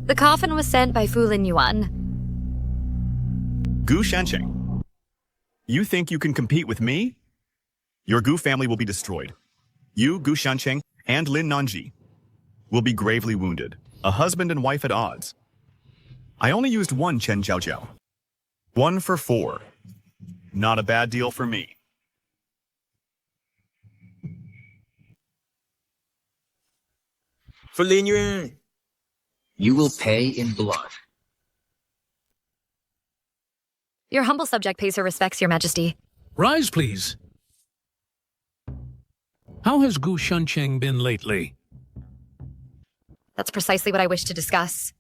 The coffin was sent by Fu Lin Yuan. Gu Shancheng, you think you can compete with me? Your Gu family will be destroyed. You, Gu Shancheng, and Lin Nanji will be gravely wounded. A husband and wife at odds. I only used one Chen Jiao Jiao. 1 for 4. Not a bad deal for me. For Lin Yuan, you will pay in blood. Your humble subject pays her respects, Your Majesty. Rise, please. How has Gu Shancheng been lately? That's precisely what I wish to discuss.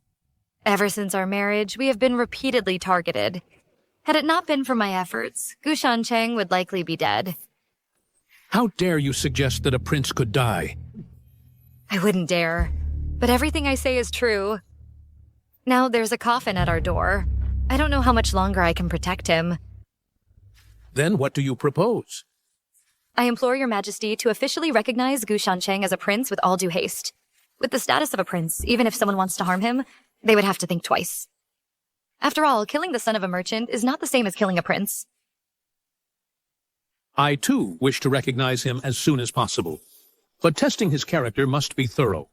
Ever since our marriage, we have been repeatedly targeted. Had it not been for my efforts, Gu Shancheng would likely be dead. How dare you suggest that a prince could die? I wouldn't dare. But everything I say is true. Now there's a coffin at our door. I don't know how much longer I can protect him. Then what do you propose? I implore Your Majesty to officially recognize Gu Shancheng as a prince with all due haste. With the status of a prince, even if someone wants to harm him, they would have to think twice. After all, killing the son of a merchant is not the same as killing a prince. I, too, wish to recognize him as soon as possible. but testing his character must be thorough.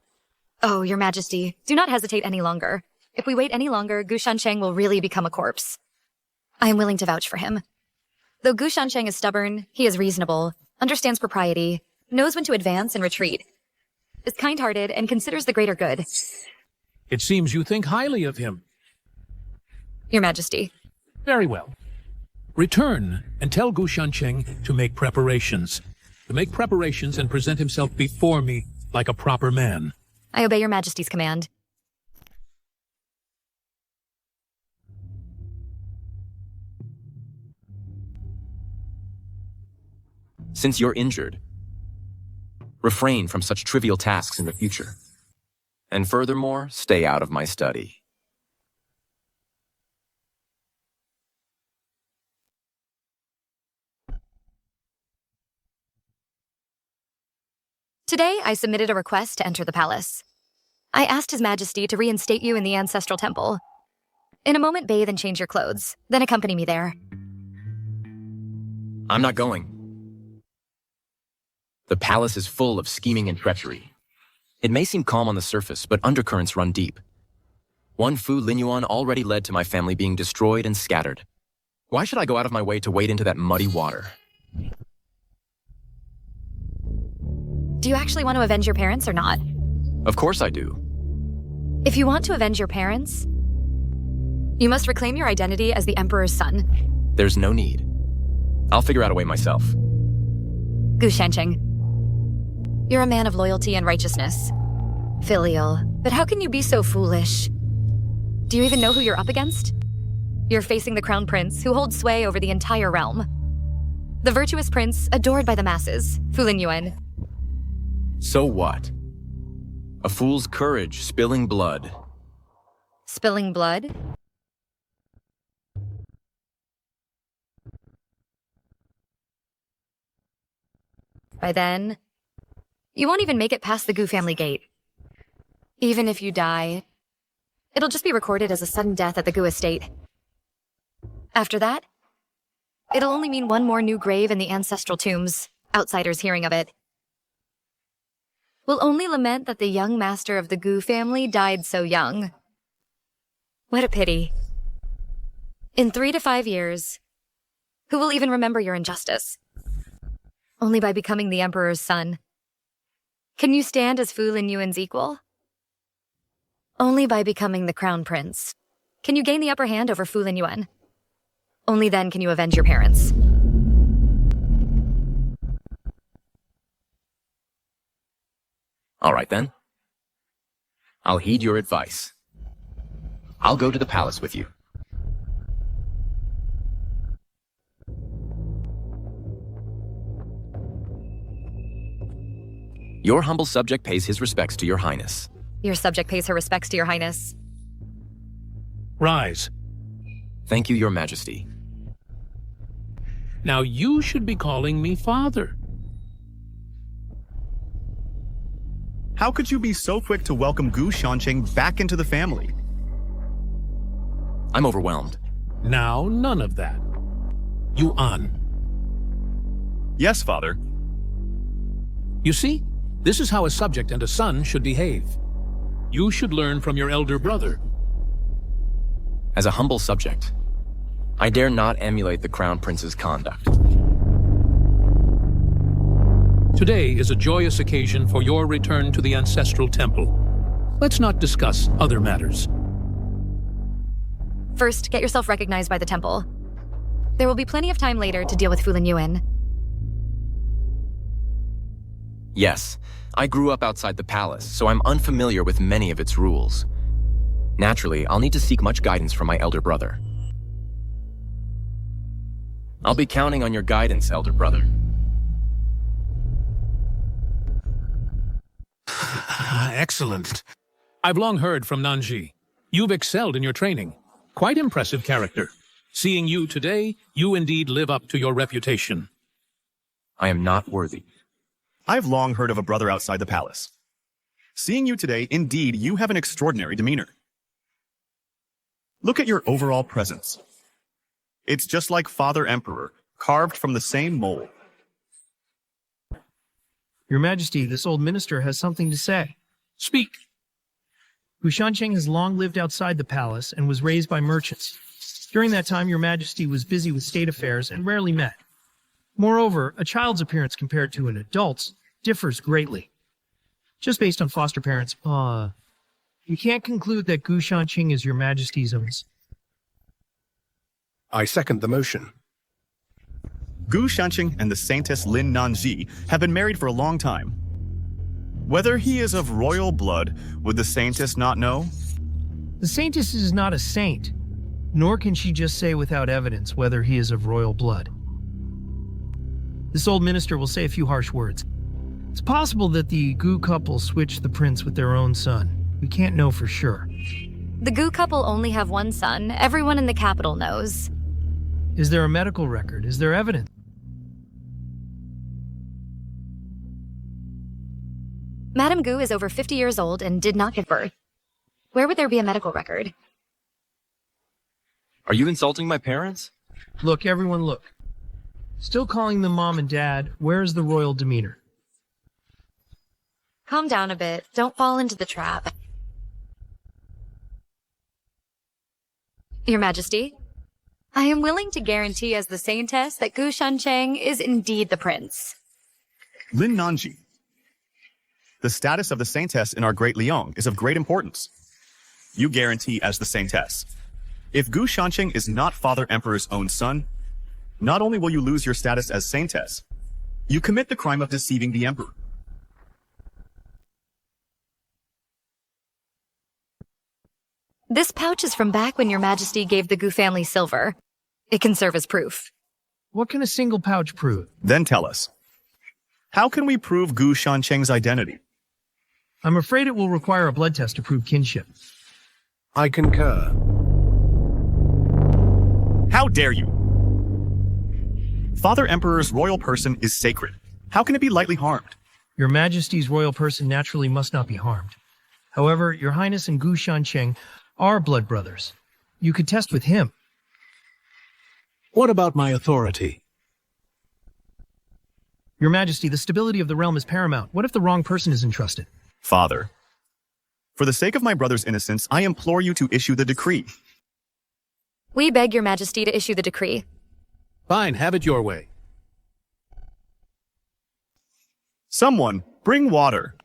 Oh, Your Majesty, do not hesitate any longer. If we wait any longer, Gu Shancheng will really become a corpse. I am willing to vouch for him. Though Gu Shancheng is stubborn, he is reasonable, understands propriety, knows when to advance and retreat, is kind-hearted, and considers the greater good. It seems you think highly of him. Your Majesty. Very well. Return and tell Gu Shancheng to make preparations. To make preparations and present himself before me like a proper man. I obey Your Majesty's command. Since you're injured, refrain from such trivial tasks in the future. And furthermore, stay out of my study. Today, I submitted a request to enter the palace. I asked His Majesty to reinstate you in the ancestral temple. In a moment, bathe and change your clothes, then accompany me there. I'm not going. The palace is full of scheming and treachery. It may seem calm on the surface, but undercurrents run deep. One Fu Linyuan already led to my family being destroyed and scattered. Why should I go out of my way to wade into that muddy water? Do you actually want to avenge your parents or not? Of course I do. If you want to avenge your parents, you must reclaim your identity as the Emperor's son. There's no need. I'll figure out a way myself. Gu Shancheng, you're a man of loyalty and righteousness. Filial, but how can you be so foolish? Do you even know who you're up against? You're facing the Crown Prince, who holds sway over the entire realm. The virtuous prince, adored by the masses, Fu Linyuan. So what? A fool's courage, spilling blood. Spilling blood? By then, you won't even make it past the Gu family gate. Even if you die, it'll just be recorded as a sudden death at the Gu estate. After that, it'll only mean one more new grave in the ancestral tombs, outsiders hearing of it. We'll only lament that the young master of the Gu family died so young. What a pity. In 3 to 5 years, who will even remember your injustice? Only by becoming the Emperor's son. Can you stand as Fu Linyuan's equal? Only by becoming the Crown Prince. Can you gain the upper hand over Fu Linyuan? Only then can you avenge your parents. All right then. I'll heed your advice. I'll go to the palace with you. Your humble subject pays his respects to your highness. Your subject pays her respects to your highness. Rise. Thank you, your majesty. Now you should be calling me father. How could you be so quick to welcome Gu Shancheng back into the family? I'm overwhelmed. Now, none of that. Yuan. Yes, father. You see, this is how a subject and a son should behave. You should learn from your elder brother. As a humble subject, I dare not emulate the Crown Prince's conduct. Today is a joyous occasion for your return to the ancestral temple. Let's not discuss other matters. First, get yourself recognized by the temple. There will be plenty of time later to deal with Fu Linyuan. Yes, I grew up outside the palace, so I'm unfamiliar with many of its rules. Naturally, I'll need to seek much guidance from my elder brother. I'll be counting on your guidance, elder brother. Excellent. I've long heard from Nanji. You've excelled in your training. Quite impressive character. Seeing you today, you indeed live up to your reputation. I am not worthy. I've long heard of a brother outside the palace. Seeing you today, indeed, you have an extraordinary demeanor. Look at your overall presence. It's just like Father Emperor, carved from the same mold. Your Majesty, this old minister has something to say. Speak. Gushancheng has long lived outside the palace and was raised by merchants. During that time, Your Majesty was busy with state affairs and rarely met. Moreover, a child's appearance compared to an adult's differs greatly. Just based on foster parents, you can't conclude that Gushancheng is Your Majesty's own. I second the motion. Gu Shanqing and the Saintess Lin Nanji have been married for a long time. Whether he is of royal blood, would the Saintess not know? The Saintess is not a saint, nor can she just say without evidence whether he is of royal blood. This old minister will say a few harsh words. It's possible that the Gu couple switched the prince with their own son. We can't know for sure. The Gu couple only have one son. Everyone in the capital knows. Is there a medical record? Is there evidence? Madame Gu is over 50 years old and did not give birth. Where would there be a medical record? Are you insulting my parents? Look, everyone, look. Still calling them mom and dad, where is the royal demeanor? Calm down a bit. Don't fall into the trap. Your Majesty, I am willing to guarantee as the Saintess that Gu Shancheng is indeed the prince. Lin Nanji. The status of the Saintess in our Great Liang is of great importance. You guarantee as the Saintess. If Gu Shanqing is not Father Emperor's own son, not only will you lose your status as Saintess, you commit the crime of deceiving the Emperor. This pouch is from back when Your Majesty gave the Gu family silver. It can serve as proof. What can a single pouch prove? Then tell us. How can we prove Gu Shanqing's identity? I'm afraid it will require a blood test to prove kinship. I concur. How dare you? Father Emperor's royal person is sacred. How can it be lightly harmed? Your Majesty's royal person naturally must not be harmed. However, Your Highness and Gu Shanqing are blood brothers. You could test with him. What about my authority? Your Majesty, the stability of the realm is paramount. What if the wrong person is entrusted? Father, for the sake of my brother's innocence, I implore you to issue the decree. We beg Your Majesty to issue the decree. Fine, have it your way. Someone, bring water.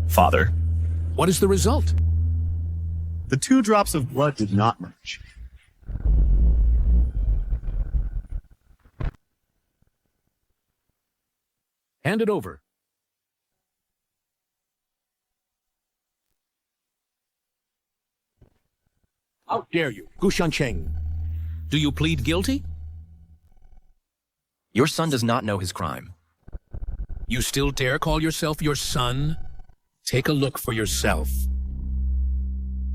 Father. What is the result? The 2 drops of blood did not merge. Hand it over. How dare you, Gu Shanqing? Do you plead guilty? Your son does not know his crime. You still dare call yourself your son? Take a look for yourself.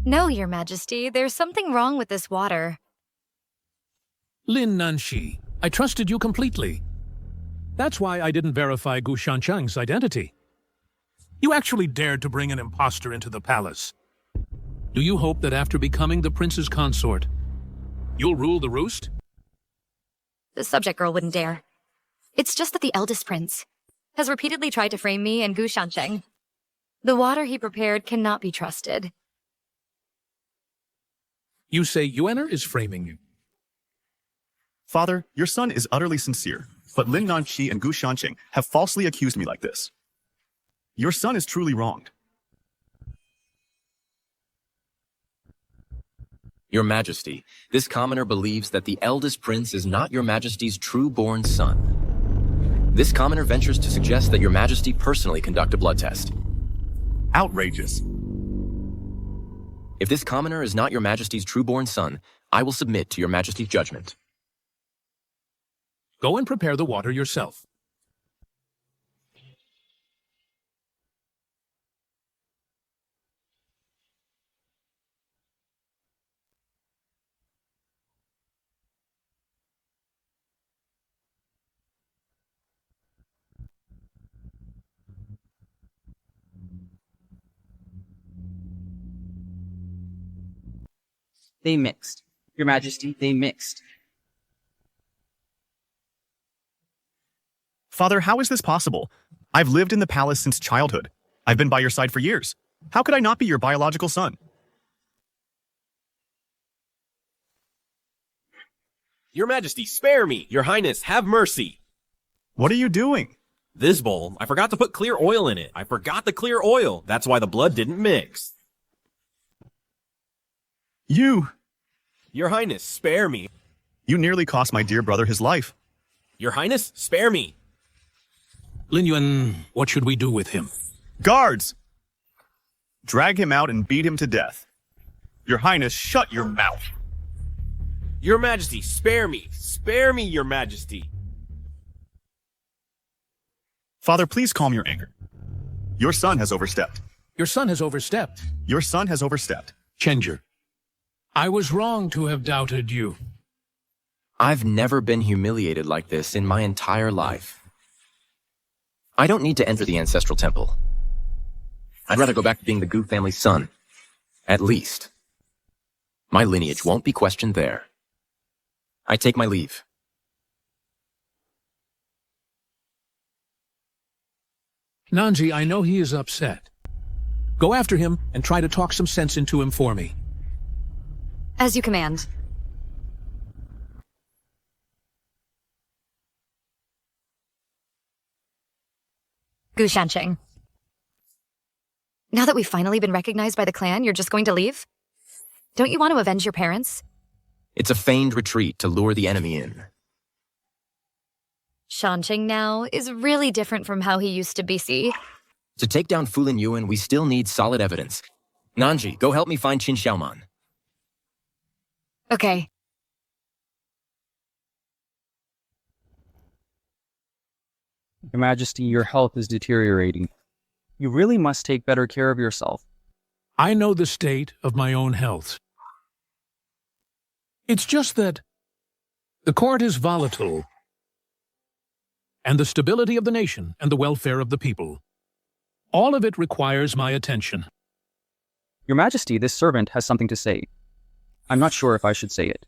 No, Your Majesty, there's something wrong with this water. Lin Nanxi, I trusted you completely. That's why I didn't verify Gu Shanchang's identity. You actually dared to bring an impostor into the palace. Do you hope that after becoming the prince's consort, you'll rule the roost? The subject girl wouldn't dare. It's just that the eldest prince has repeatedly tried to frame me and Gu Shancheng. The water he prepared cannot be trusted. You say Yuener is framing you. Father, your son is utterly sincere, but Lin Nanqi and Gu Shanqing have falsely accused me like this. Your son is truly wronged. Your Majesty, this commoner believes that the eldest prince is not Your Majesty's true-born son. This commoner ventures to suggest that Your Majesty personally conduct a blood test. Outrageous. If this commoner is not Your Majesty's true-born son, I will submit to Your Majesty's judgment. Go and prepare the water yourself. They mixed. Your Majesty, they mixed. Father, how is this possible? I've lived in the palace since childhood. I've been by your side for years. How could I not be your biological son? Your Majesty, spare me! Your Highness, have mercy! What are you doing? This bowl, I forgot to put clear oil in it. I forgot the clear oil. That's why the blood didn't mix. You! Your Highness, spare me. You nearly cost my dear brother his life. Your Highness, spare me. Lin Yuan, what should we do with him? Guards! Drag him out and beat him to death. Your Highness, shut your mouth. Your Majesty, spare me. Spare me, Your Majesty. Father, please calm your anger. Your son has overstepped. Your son has overstepped. Your son has overstepped. Changer, I was wrong to have doubted you. I've never been humiliated like this in my entire life. I don't need to enter the ancestral temple. I'd rather go back to being the Gu family's son. At least. My lineage won't be questioned there. I take my leave. Nanji, I know he is upset. Go after him and try to talk some sense into him for me. As you command. Gu Shancheng. Now that we've finally been recognized by the clan, you're just going to leave? Don't you want to avenge your parents? It's a feigned retreat to lure the enemy in. Shancheng now is really different from how he used to be, see? To take down Fulin Yuan, we still need solid evidence. Nanji, go help me find Qin Xiaoman. Okay. Your Majesty, your health is deteriorating. You really must take better care of yourself. I know the state of my own health. It's just that the court is volatile, and the stability of the nation and the welfare of the people. All of it requires my attention. Your Majesty, this servant has something to say. I'm not sure if I should say it.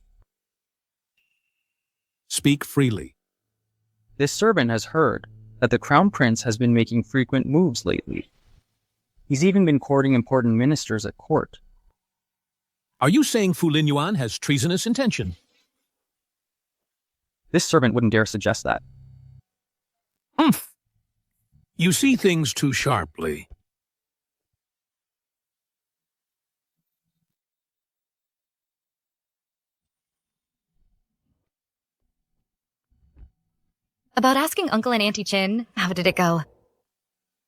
Speak freely. This servant has heard that the Crown Prince has been making frequent moves lately. He's even been courting important ministers at court. Are you saying Fulin Yuan has treasonous intention? This servant wouldn't dare suggest that. Humph! You see things too sharply. About asking Uncle and Auntie Chin, how did it go?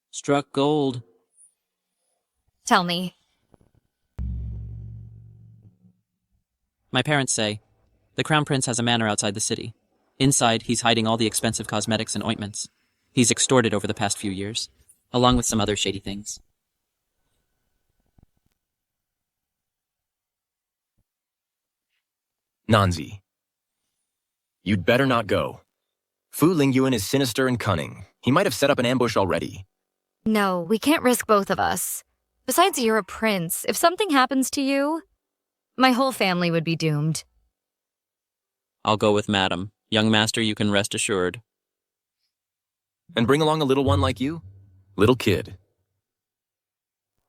Struck gold. Tell me. My parents say, the Crown Prince has a manor outside the city. Inside, he's hiding all the expensive cosmetics and ointments. He's extorted over the past few years, along with some other shady things. Nanzi, you'd better not go. Fu Lingyuan is sinister and cunning. He might have set up an ambush already. No, we can't risk both of us. Besides, you're a prince. If something happens to you, my whole family would be doomed. I'll go with Madam. Young master, you can rest assured. And bring along a little one like you? Little kid.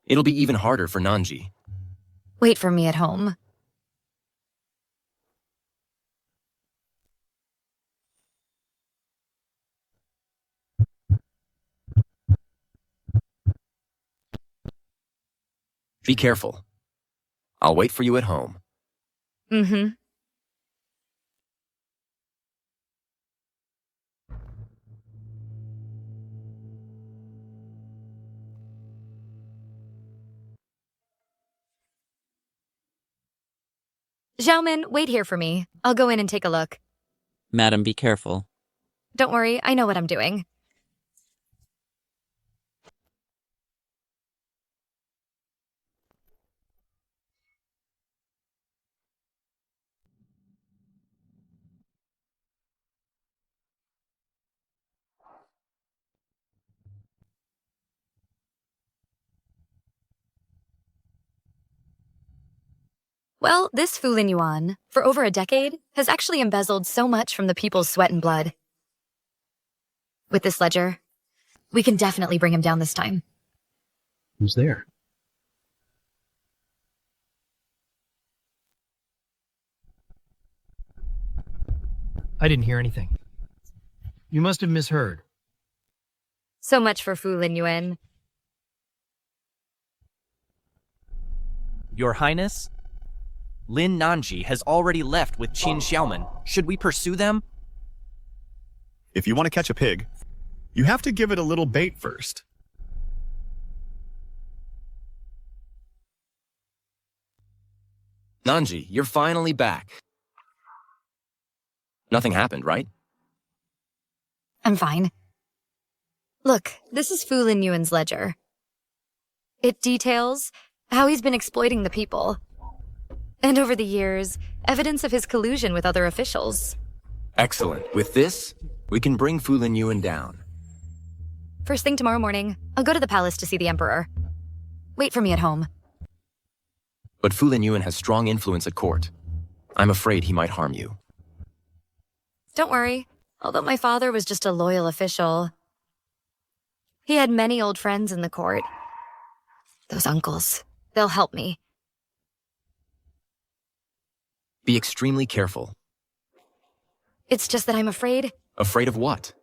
It'll be even harder for Nanji. Wait for me at home. Be careful. I'll wait for you at home. Mm-hmm. Xiaomin, wait here for me. I'll go in and take a look. Madam, be careful. Don't worry, I know what I'm doing. Well, this Fu Lin Yuan, for over a decade, has actually embezzled so much from the people's sweat and blood. With this ledger, we can definitely bring him down this time. Who's there? I didn't hear anything. You must have misheard. So much for Fu Lin Yuan. Your Highness, Lin Nanji has already left with Qin Xiaoman. Should we pursue them? If you want to catch a pig, you have to give it a little bait first. Nanji, you're finally back. Nothing happened, right? I'm fine. Look, this is Fu Lin Yuan's ledger. It details how he's been exploiting the people. And over the years, evidence of his collusion with other officials. Excellent. With this, we can bring Fu Lin Yuan down. First thing tomorrow morning, I'll go to the palace to see the Emperor. Wait for me at home. But Fu Lin Yuan has strong influence at court. I'm afraid he might harm you. Don't worry, although my father was just a loyal official. He had many old friends in the court. Those uncles, they'll help me. Be extremely careful. It's just that I'm afraid. Afraid of what?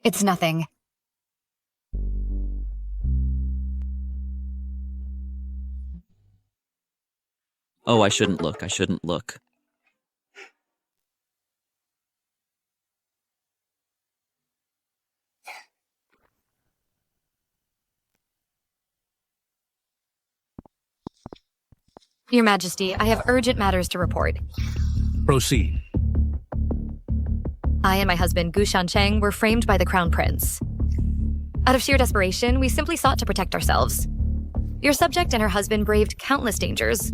It's nothing. Oh, I shouldn't look. I shouldn't look. Your Majesty, I have urgent matters to report. Proceed. I and my husband, Gu Shancheng, were framed by the Crown Prince. Out of sheer desperation, we simply sought to protect ourselves. Your subject and her husband braved countless dangers,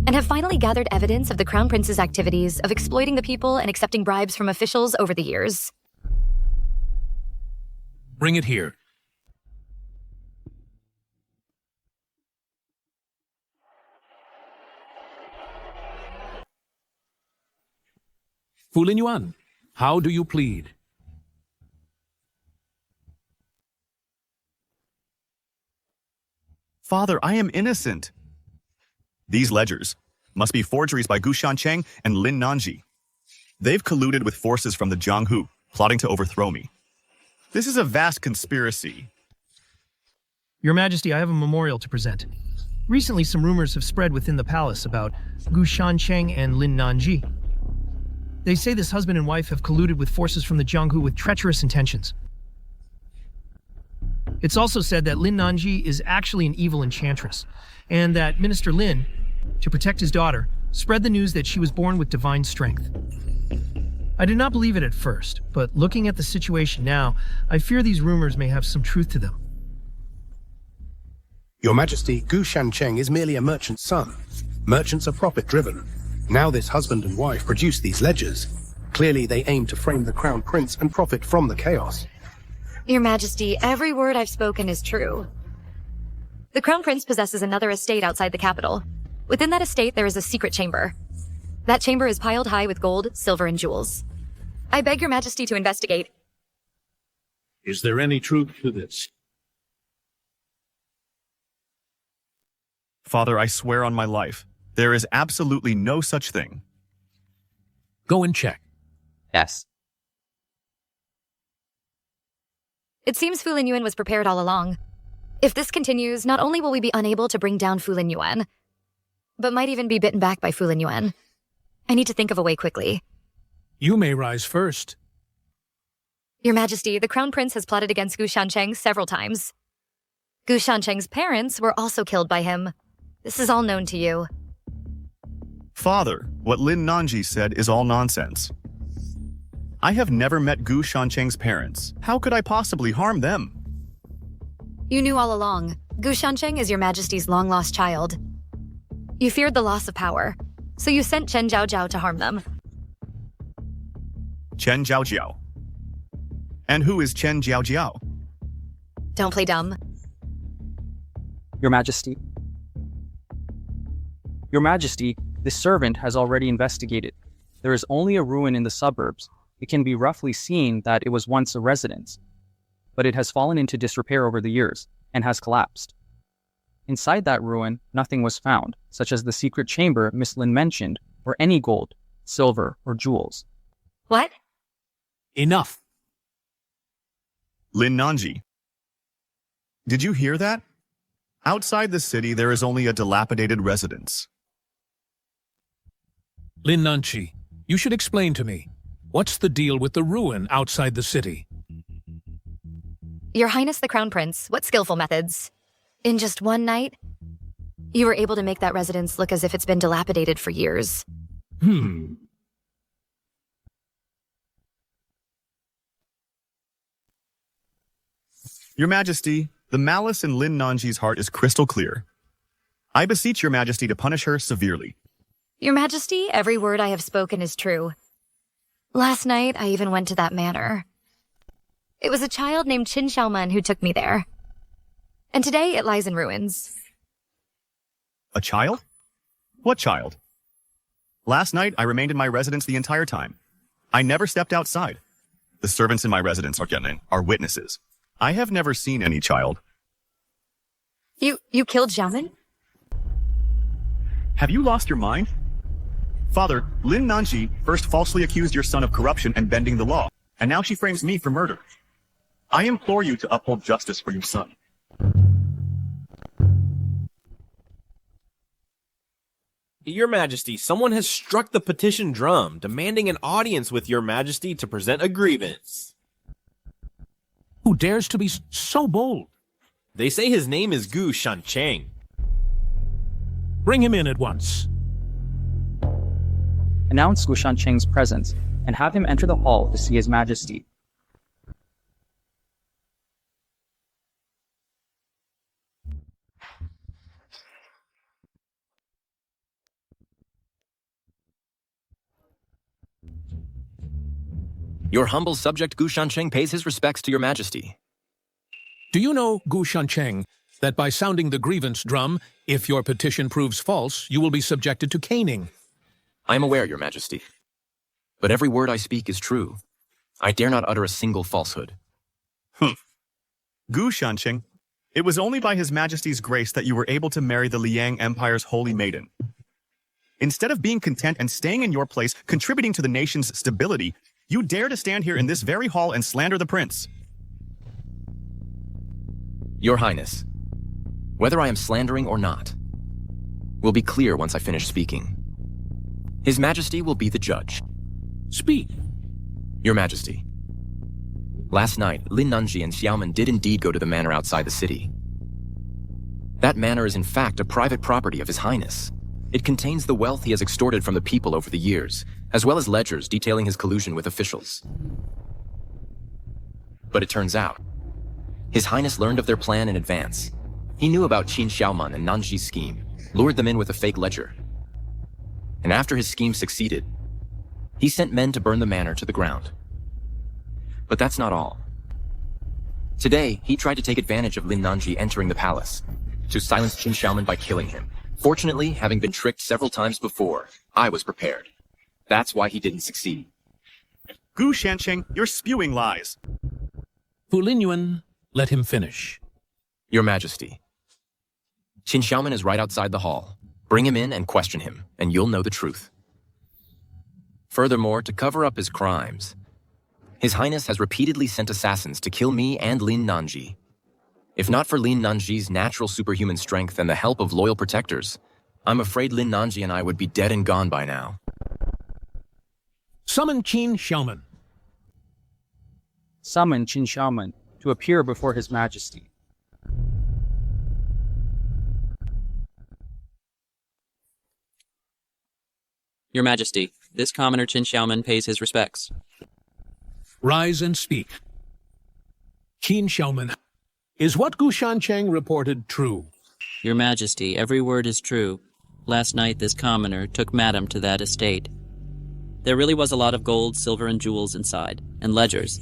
and have finally gathered evidence of the Crown Prince's activities of exploiting the people and accepting bribes from officials over the years. Bring it here. Fu Lin Yuan, how do you plead? Father, I am innocent. These ledgers must be forgeries by Gu Shancheng and Lin Nanji. They've colluded with forces from the Jianghu, plotting to overthrow me. This is a vast conspiracy. Your Majesty, I have a memorial to present. Recently, some rumors have spread within the palace about Gu Shancheng and Lin Nanji. They say this husband and wife have colluded with forces from the Jianghu with treacherous intentions. It's also said that Lin Nanji is actually an evil enchantress, and that Minister Lin, to protect his daughter, spread the news that she was born with divine strength. I did not believe it at first, but looking at the situation now, I fear these rumors may have some truth to them. Your Majesty, Gu Shancheng is merely a merchant's son. Merchants are profit-driven. Now this husband and wife produce these ledgers. Clearly they aim to frame the Crown Prince and profit from the chaos. Your Majesty, every word I've spoken is true. The Crown Prince possesses another estate outside the capital. Within that estate, there is a secret chamber. That chamber is piled high with gold, silver, and jewels. I beg Your Majesty to investigate. Is there any truth to this? Father, I swear on my life, there is absolutely no such thing. Go and check. Yes. It seems Fu Lin Yuan was prepared all along. If this continues, not only will we be unable to bring down Fu Lin Yuan, but might even be bitten back by Fu Lin Yuan. I need to think of a way quickly. You may rise first. Your Majesty, the Crown Prince has plotted against Gu Shancheng several times. Gu Shancheng's parents were also killed by him. This is all known to you. Father, what Lin Nanji said is all nonsense. I have never met Gu Shancheng's parents. How could I possibly harm them? You knew all along. Gu Shancheng is Your Majesty's long-lost child. You feared the loss of power, so you sent Chen Zhaojiao to harm them. Chen Zhaojiao. And who is Chen Zhaojiao? Don't play dumb. Your Majesty. Your Majesty, this servant has already investigated. There is only a ruin in the suburbs. It can be roughly seen that it was once a residence, but it has fallen into disrepair over the years and has collapsed. Inside that ruin, nothing was found, such as the secret chamber Miss Lin mentioned, or any gold, silver, or jewels. What? Enough. Lin Nanji. Did you hear that? Outside the city, there is only a dilapidated residence. Lin Nanji, you should explain to me. What's the deal with the ruin outside the city? Your Highness the Crown Prince, what skillful methods. In just one night, you were able to make that residence look as if it's been dilapidated for years. Your Majesty, the malice in Lin Nanji's heart is crystal clear. I beseech your Majesty to punish her severely. Your Majesty, every word I have spoken is true. Last night, I even went to that manor. It was a child named Qin Xiaoman who took me there. And today, it lies in ruins. A child? What child? Last night, I remained in my residence the entire time. I never stepped outside. The servants in my residence are witnesses. I have never seen any child. You killed Xiaoman? Have you lost your mind? Father, Lin Nanji first falsely accused your son of corruption and bending the law, and now she frames me for murder. I implore you to uphold justice for your son. Your Majesty, someone has struck the petition drum, demanding an audience with Your Majesty to present a grievance. Who dares to be so bold? They say his name is Gu Shancheng. Bring him in at once. Announce Gu Shancheng's presence and have him enter the hall to see His Majesty. Your humble subject Gu Shancheng pays his respects to Your Majesty. Do you know, Gu Shancheng, that by sounding the grievance drum, if your petition proves false, you will be subjected to caning? I am aware, Your Majesty. But every word I speak is true. I dare not utter a single falsehood. Gu Shancheng, it was only by His Majesty's grace that you were able to marry the Liang Empire's holy maiden. Instead of being content and staying in your place, contributing to the nation's stability, you dare to stand here in this very hall and slander the prince. Your Highness, whether I am slandering or not, will be clear once I finish speaking. His Majesty will be the judge. Speak. Your Majesty, last night, Lin Nanji and Xiaoman did indeed go to the manor outside the city. That manor is in fact a private property of His Highness. It contains the wealth he has extorted from the people over the years, as well as ledgers detailing his collusion with officials. But it turns out, His Highness learned of their plan in advance. He knew about Qin Xiaoman and Nanji's scheme, lured them in with a fake ledger. And after his scheme succeeded, he sent men to burn the manor to the ground. But that's not all. Today, he tried to take advantage of Lin Nanji entering the palace, to silence Qin Xiaoman by killing him. Fortunately, having been tricked several times before, I was prepared. That's why he didn't succeed. Gu Shancheng, you're spewing lies. Fu Linyuan, let him finish. Your Majesty, Qin Xiaoman is right outside the hall. Bring him in and question him, and you'll know the truth. Furthermore, to cover up his crimes, His Highness has repeatedly sent assassins to kill me and Lin Nanji. If not for Lin Nanji's natural superhuman strength and the help of loyal protectors, I'm afraid Lin Nanji and I would be dead and gone by now. Summon Qin Xiaoman. Summon Qin Xiaoman to appear before His Majesty. Your Majesty, this commoner Qin Xiaoman pays his respects. Rise and speak. Qin Xiaoman, is what Gu Shancheng reported true? Your Majesty, every word is true. Last night this commoner took Madam to that estate. There really was a lot of gold, silver, and jewels inside, and ledgers.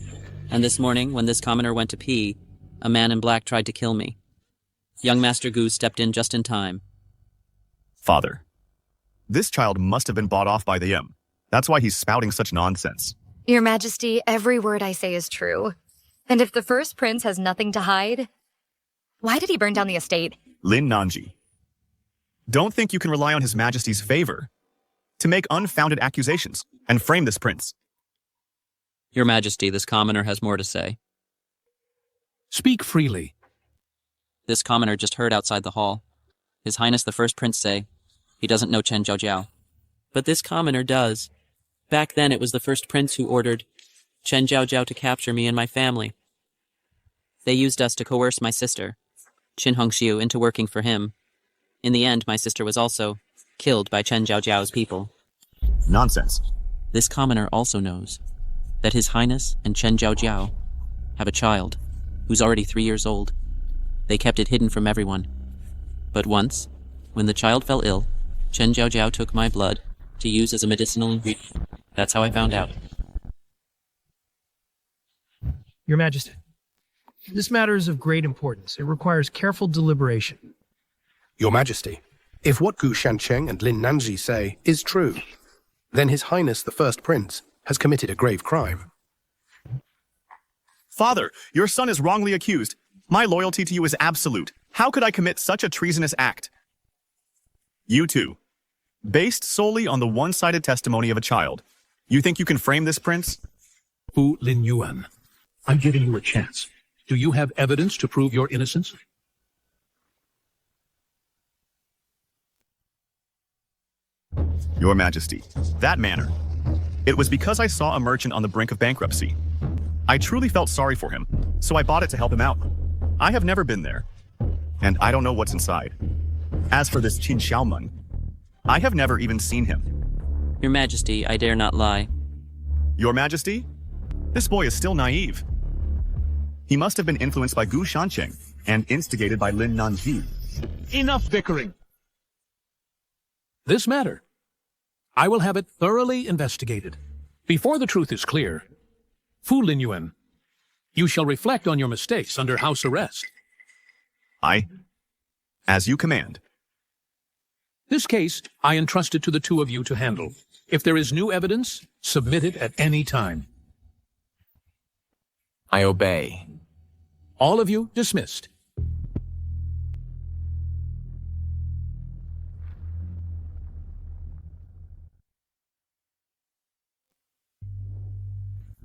And this morning, when this commoner went to pee, a man in black tried to kill me. Young Master Gu stepped in just in time. Father, This child must have been bought off by the M. That's why he's spouting such nonsense. Your Majesty, every word I say is true. And if the first prince has nothing to hide, why did he burn down the estate? Lin Nanji. Don't think you can rely on His Majesty's favor to make unfounded accusations and frame this prince. Your Majesty, this commoner has more to say. Speak freely. This commoner just heard outside the hall His Highness the First Prince say he doesn't know Chen Zhaojiao. But this commoner does. Back then it was the first prince who ordered Chen Zhaojiao to capture me and my family. They used us to coerce my sister, Qin Hongxiu, into working for him. In the end, my sister was also killed by Chen Zhaojiao's people. Nonsense. This commoner also knows that His Highness and Chen Zhaojiao have a child who's already 3 years old. They kept it hidden from everyone. But once, when the child fell ill, Chen Zhaojiao took my blood to use as a medicinal ingredient. That's how I found out. Your Majesty, this matter is of great importance. It requires careful deliberation. Your Majesty, if what Gu Shancheng and Lin Nanji say is true, then His Highness the First Prince has committed a grave crime. Father, your son is wrongly accused. My loyalty to you is absolute. How could I commit such a treasonous act? You two, based solely on the one-sided testimony of a child, you think you can frame this prince? Fu Lin Yuan, I'm giving you a chance. Do you have evidence to prove your innocence? Your Majesty, that manner. It was because I saw a merchant on the brink of bankruptcy. I truly felt sorry for him, so I bought it to help him out. I have never been there, and I don't know what's inside. As for this Qin Xiaomen, I have never even seen him. Your Majesty, I dare not lie. Your Majesty? This boy is still naive. He must have been influenced by Gu Shancheng and instigated by Lin Nanji. Enough bickering. This matter, I will have it thoroughly investigated. Before the truth is clear, Fu Lin Yuan, you shall reflect on your mistakes under house arrest. As you command. This case, I entrusted to the two of you to handle. If there is new evidence, submit it at any time. I obey. All of you dismissed.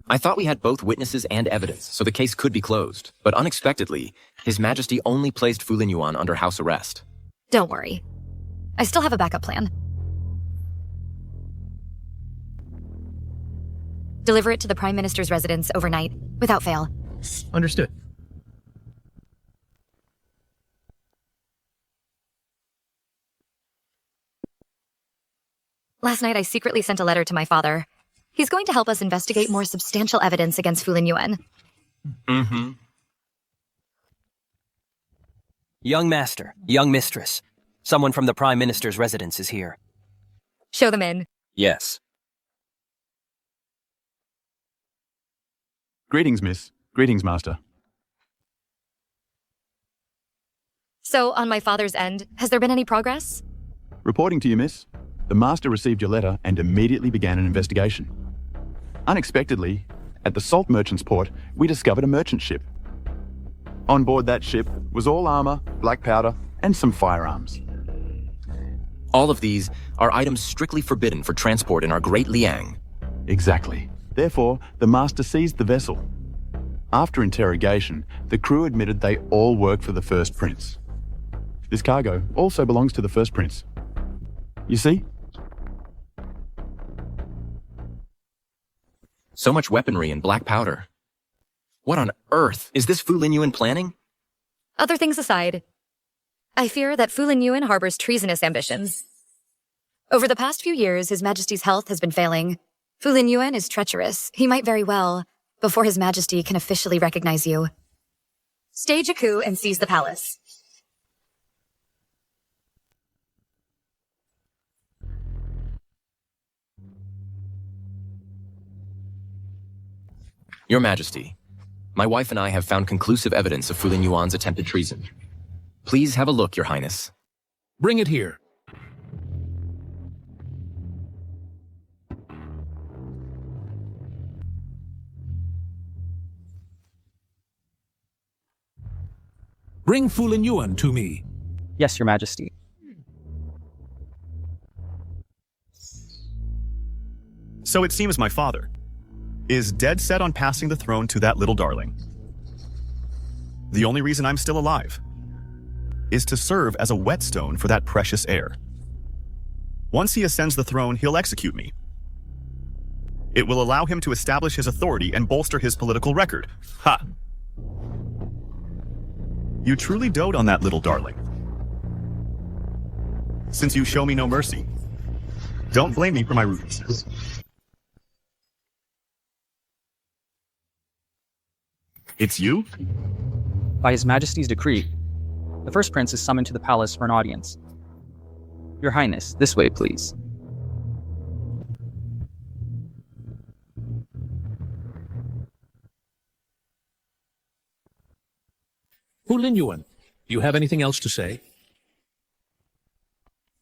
I thought we had both witnesses and evidence, so the case could be closed. But unexpectedly, His Majesty only placed Fu Lin Yuan under house arrest. Don't worry. I still have a backup plan. Deliver it to the Prime Minister's residence overnight, without fail. Understood. Last night I secretly sent a letter to my father. He's going to help us investigate more substantial evidence against Fu Lin Yuan. Mm-hmm. Young master, young mistress. Someone from the Prime Minister's residence is here. Show them in. Yes. Greetings, miss. Greetings, master. So, on my father's end, has there been any progress? Reporting to you, miss. The master received your letter and immediately began an investigation. Unexpectedly, at the salt merchant's port, we discovered a merchant ship. On board that ship was all armor, black powder, and some firearms. All of these are items strictly forbidden for transport in our Great Liang. Exactly. Therefore, the master seized the vessel. After interrogation, the crew admitted they all work for the First Prince. This cargo also belongs to the First Prince. You see? So much weaponry and black powder. What on earth? Is this Fu Lin Yuan planning? Other things aside, I fear that Fu Lin Yuan harbors treasonous ambitions. Over the past few years, His Majesty's health has been failing. Fu Lin Yuan is treacherous. He might very well, before His Majesty can officially recognize you. Stage a coup and seize the palace. Your Majesty, my wife and I have found conclusive evidence of Fu Lin Yuan's attempted treason. Please have a look, Your Highness. Bring it here. Bring Fu Lin Yuan to me. Yes, Your Majesty. So it seems my father is dead set on passing the throne to that little darling. The only reason I'm still alive is to serve as a whetstone for that precious heir. Once he ascends the throne, he'll execute me. It will allow him to establish his authority and bolster his political record. Ha! You truly dote on that little darling. Since you show me no mercy, don't blame me for my rudeness. It's you? By His Majesty's decree, the first prince is summoned to the palace for an audience. Your Highness, this way, please. Fu Lin Yuan, do you have anything else to say?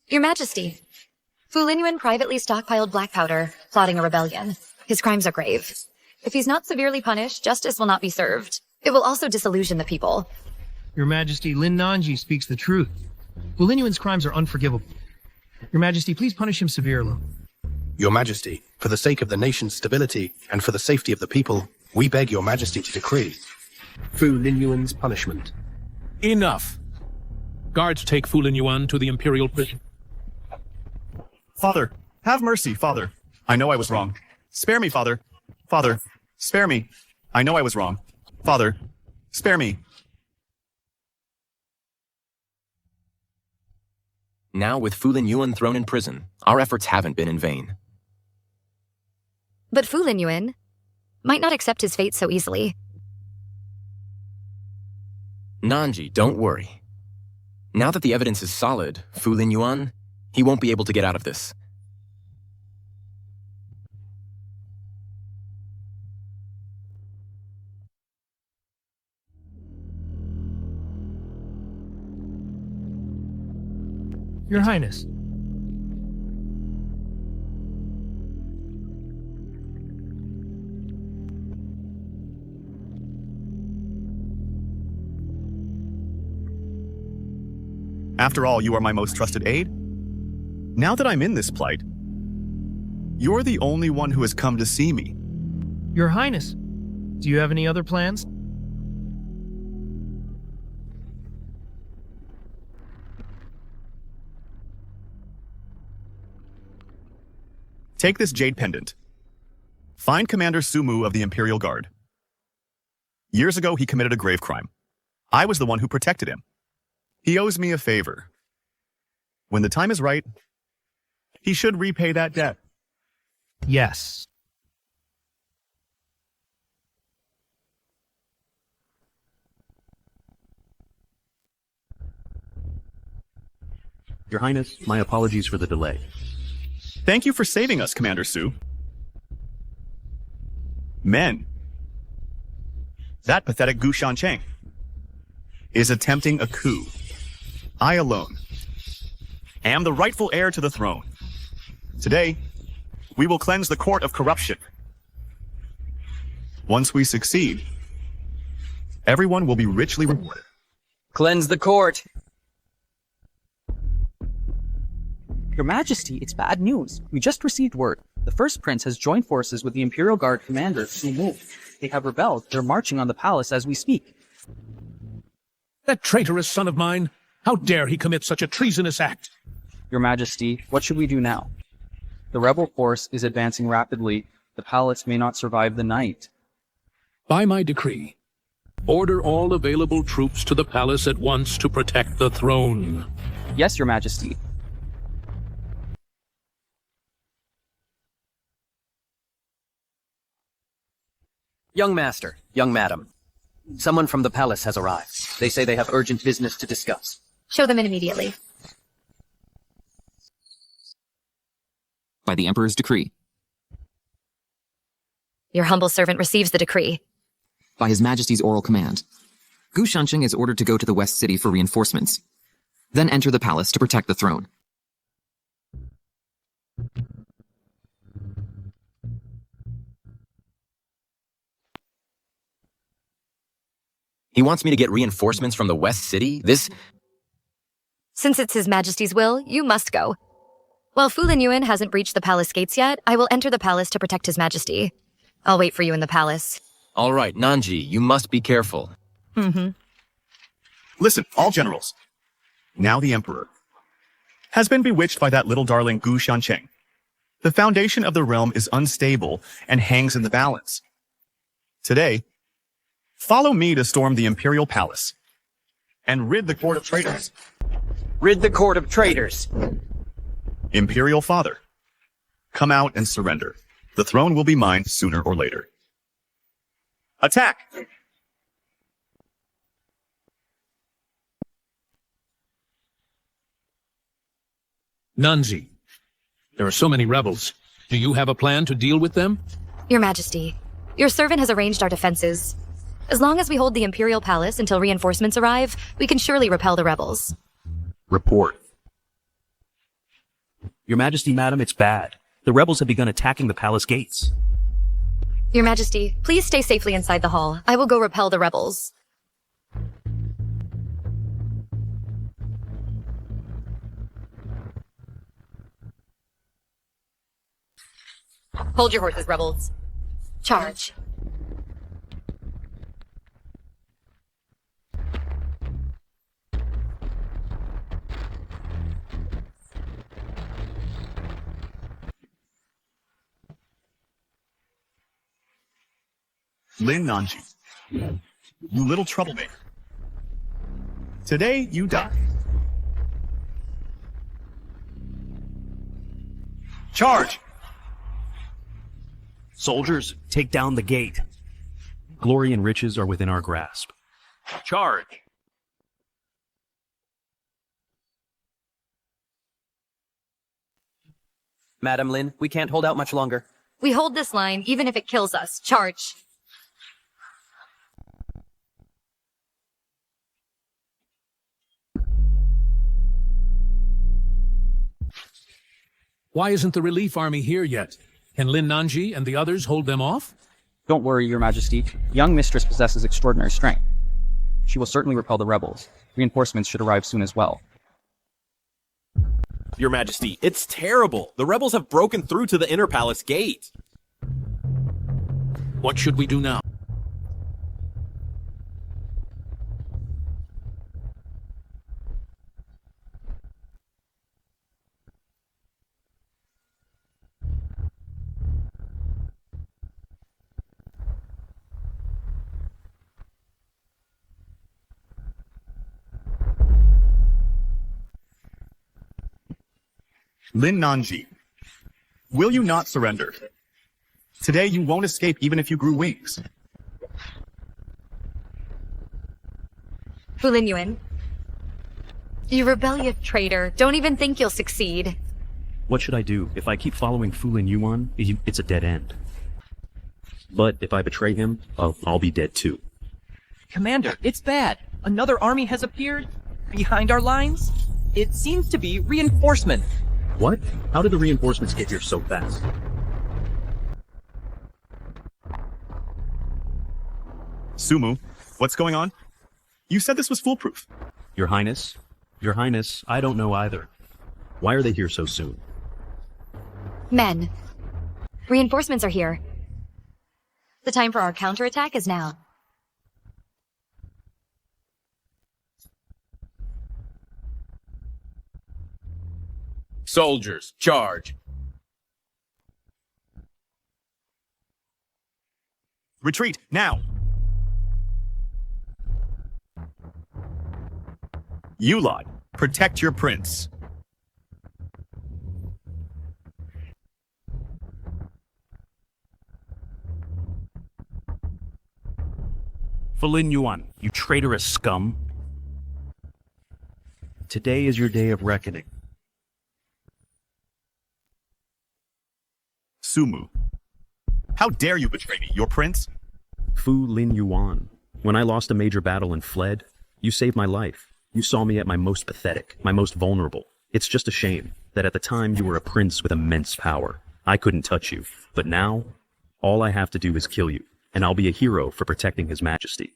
Your Majesty, Fu Lin Yuan privately stockpiled black powder, plotting a rebellion. His crimes are grave. If he's not severely punished, justice will not be served. It will also disillusion the people. Your Majesty, Lin Nanji speaks the truth. Fu Lin Yuan's crimes are unforgivable. Your Majesty, please punish him severely. Your Majesty, for the sake of the nation's stability and for the safety of the people, we beg Your Majesty to decree Fu Lin Yuan's punishment. Enough! Guards take Fu Lin Yuan to the Imperial prison. Father, have mercy, Father. I know I was wrong. Spare me, Father. Father, spare me. I know I was wrong. Father, spare me. Now, with Fu Lin Yuan thrown in prison, our efforts haven't been in vain. But Fu Lin Yuan might not accept his fate so easily. Nanji, don't worry. Now that the evidence is solid, Fu Lin Yuan, he won't be able to get out of this. Your Highness. After all, you are my most trusted aide. Now that I'm in this plight, you're the only one who has come to see me. Your Highness, do you have any other plans? Take this jade pendant. Find Commander Sumu of the Imperial Guard. Years ago, he committed a grave crime. I was the one who protected him. He owes me a favor. When the time is right, he should repay that debt. Yes. Your Highness, my apologies for the delay. Thank you for saving us, Commander Su. Men. That pathetic Gu Shancheng is attempting a coup. I alone am the rightful heir to the throne. Today, we will cleanse the court of corruption. Once we succeed, everyone will be richly rewarded. Cleanse the court. Your Majesty, it's bad news. We just received word. The first prince has joined forces with the Imperial Guard commander, Tame. They have rebelled. They're marching on the palace as we speak. That traitorous son of mine! How dare he commit such a treasonous act? Your Majesty, what should we do now? The rebel force is advancing rapidly. The palace may not survive the night. By my decree, order all available troops to the palace at once to protect the throne. Yes, Your Majesty. Young master, young madam. Someone from the palace has arrived. They say they have urgent business to discuss. Show them in immediately. By the Emperor's decree. Your humble servant receives the decree. By His Majesty's oral command. Gu Shancheng is ordered to go to the West City for reinforcements. Then enter the palace to protect the throne. He He wants me to get reinforcements from the West City? Since it's His Majesty's will, you must go. While Fu Lin Yuan hasn't breached the palace gates yet, I will enter the palace to protect His Majesty. I'll wait for you in the palace. All right, Nanji, you must be careful. Listen, all generals. Now the Emperor has been bewitched by that little darling Gu Shancheng. The foundation of the realm is unstable and hangs in the balance. Today, follow me to storm the Imperial Palace and rid the court of traitors. Rid the court of traitors. Imperial Father, come out and surrender. The throne will be mine sooner or later. Attack! Nanji, there are so many rebels. Do you have a plan to deal with them? Your Majesty, your servant has arranged our defenses. As long as we hold the Imperial Palace until reinforcements arrive, we can surely repel the rebels. Report. Your Majesty, madam, it's bad. The rebels have begun attacking the palace gates. Your Majesty, please stay safely inside the hall. I will go repel the rebels. Hold your horses, rebels. Charge. Lin Nanji, you little troublemaker. Today you die. Charge! Soldiers, take down the gate. Glory and riches are within our grasp. Charge! Madam Lin, we can't hold out much longer. We hold this line, even if it kills us. Charge. Why isn't the relief army here yet? Can Lin Nanji and the others hold them off? Don't worry, Your Majesty. Young Mistress possesses extraordinary strength. She will certainly repel the rebels. Reinforcements should arrive soon as well. Your Majesty, it's terrible. The rebels have broken through to the inner palace gate. What should we do now? Lin Nanji, will you not surrender? Today you won't escape even if you grew wings. Fu Lin Yuan, you rebellious traitor. Don't even think you'll succeed. What should I do? If I keep following Fu Lin Yuan, it's a dead end. But if I betray him, I'll be dead too. Commander, it's bad. Another army has appeared behind our lines. It seems to be reinforcement. What? How did the reinforcements get here so fast? Sumu, what's going on? You said this was foolproof. Your Highness, I don't know either. Why are they here so soon? Men, reinforcements are here. The time for our counterattack is now. Soldiers, charge! Retreat, now! You lot, protect your prince. Fu Lin Yuan, you traitorous scum. Today is your day of reckoning. Sumu, how dare you betray me, your prince? Fu Lin Yuan, when I lost a major battle and fled, you saved my life. You saw me at my most pathetic, my most vulnerable. It's just a shame that at the time you were a prince with immense power. I couldn't touch you, but now, all I have to do is kill you, and I'll be a hero for protecting His Majesty.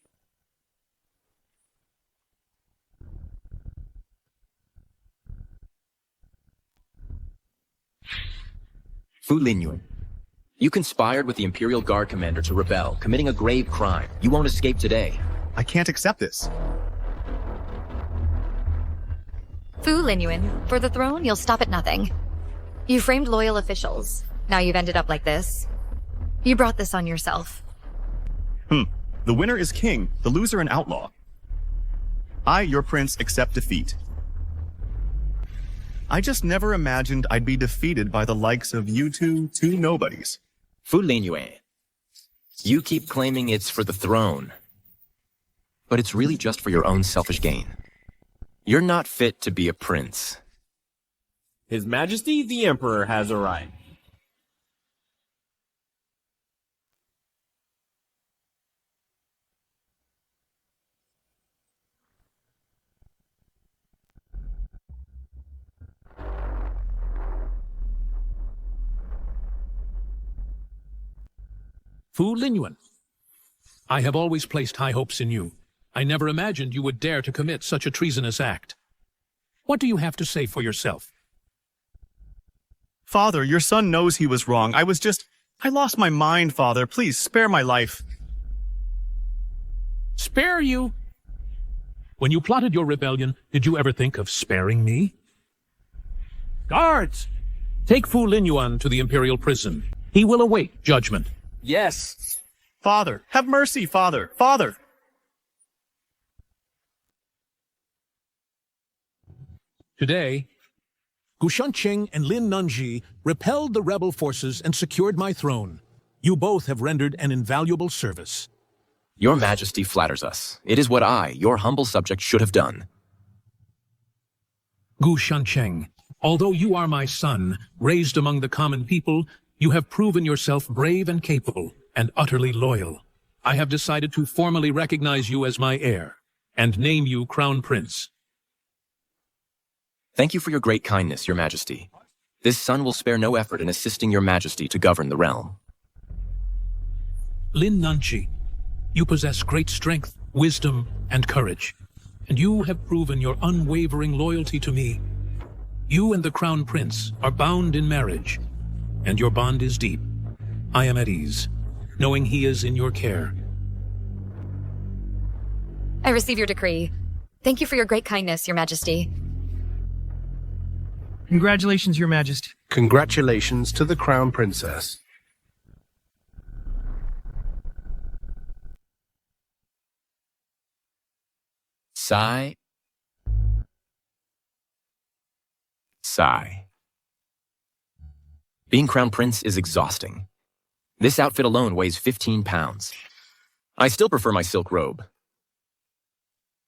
Fu Linyuan, you conspired with the Imperial Guard commander to rebel, committing a grave crime. You won't escape today. I can't accept this. Fu Linyuan, for the throne, you'll stop at nothing. You framed loyal officials. Now you've ended up like this. You brought this on yourself. The winner is king, the loser an outlaw. I, your prince, accept defeat. I just never imagined I'd be defeated by the likes of you two nobodies. Fu Linyuan, you keep claiming it's for the throne, but it's really just for your own selfish gain. You're not fit to be a prince. His Majesty the Emperor has arrived. Fu Linyuan, I have always placed high hopes in you. I never imagined you would dare to commit such a treasonous act. What do you have to say for yourself? Father, your son knows he was wrong. I lost my mind, Father. Please, spare my life. Spare you? When you plotted your rebellion, did you ever think of sparing me? Guards! Take Fu Linyuan to the Imperial prison. He will await judgment. Yes. Father, have mercy, Father. Father! Today, Gushancheng and Lin Nanji repelled the rebel forces and secured my throne. You both have rendered an invaluable service. Your Majesty flatters us. It is what I, your humble subject, should have done. Gushancheng, although you are my son, raised among the common people, you have proven yourself brave and capable, and utterly loyal. I have decided to formally recognize you as my heir, and name you Crown Prince. Thank you for your great kindness, Your Majesty. This son will spare no effort in assisting Your Majesty to govern the realm. Lin Nanji, you possess great strength, wisdom, and courage, and you have proven your unwavering loyalty to me. You and the Crown Prince are bound in marriage, and your bond is deep. I am at ease, knowing he is in your care. I receive your decree. Thank you for your great kindness, Your Majesty. Congratulations, Your Majesty. Congratulations to the Crown Princess. Sigh. Sigh. Being Crown Prince is exhausting. This outfit alone weighs 15 pounds. I still prefer my silk robe.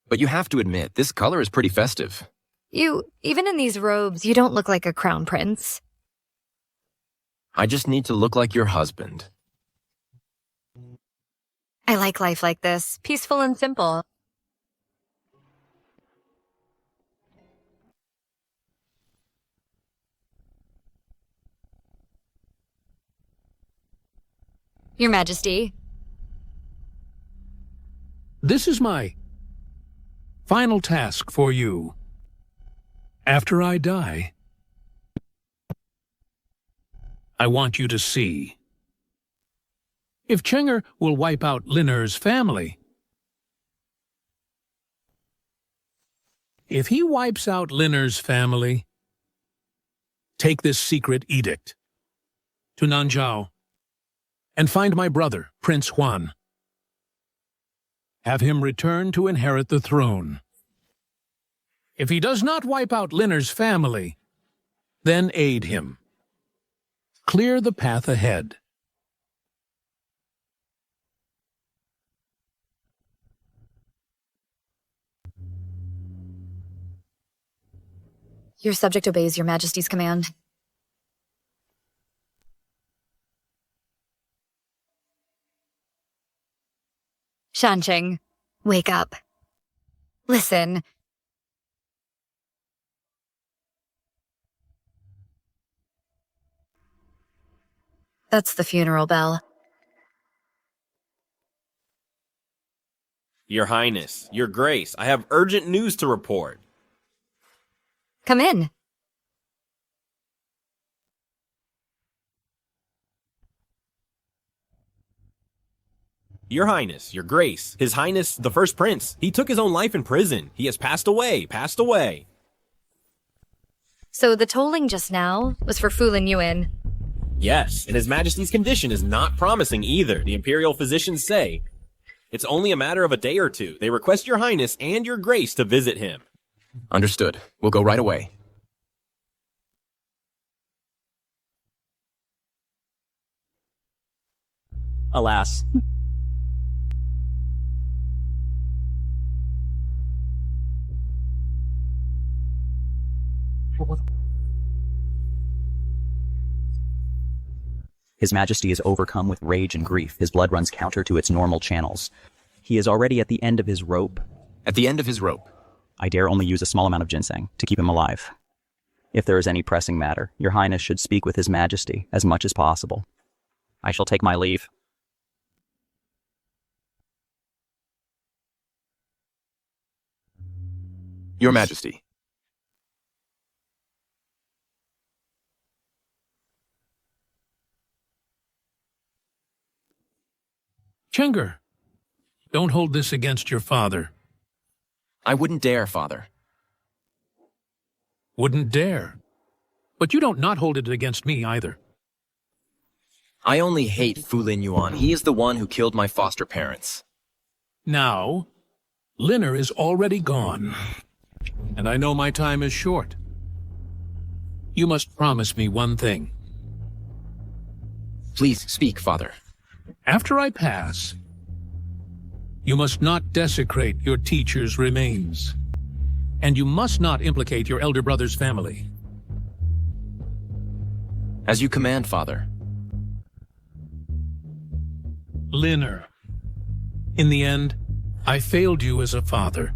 But you have to admit, this color is pretty festive. Even in these robes, you don't look like a crown prince. I just need to look like your husband. I like life like this, peaceful and simple. Your Majesty. This is my final task for you. After I die, I want you to see. If Chenger will wipe out Linner's family, if he wipes out Linner's family, take this secret edict to Nanzhao and find my brother, Prince Huan. Have him return to inherit the throne. If he does not wipe out Linner's family, then aid him. Clear the path ahead. Your subject obeys Your Majesty's command. Shancheng, wake up. Listen. That's the funeral bell. Your Highness, Your Grace, I have urgent news to report. Come in. Your Highness, Your Grace, His Highness, the First Prince. He took his own life in prison. He has passed away, passed away. So the tolling just now was for Fu Lin Yuan. Yes, and His Majesty's condition is not promising either, the Imperial physicians say. It's only a matter of a day or two. They request Your Highness and Your Grace to visit him. Understood. We'll go right away. Alas. His Majesty is overcome with rage and grief. His blood runs counter to its normal channels. He is already at the end of his rope. At the end of his rope? I dare only use a small amount of ginseng to keep him alive. If there is any pressing matter, Your Highness should speak with His Majesty as much as possible. I shall take my leave. Your Majesty. Chenger, don't hold this against your father. I wouldn't dare, Father. Wouldn't dare? But you don't not hold it against me either. I only hate Fu Lin Yuan. He is the one who killed my foster parents. Now, Linner is already gone. And I know my time is short. You must promise me one thing. Please speak, Father. After I pass, you must not desecrate your teacher's remains. And you must not implicate your elder brother's family. As you command, Father. Linner, in the end, I failed you as a father.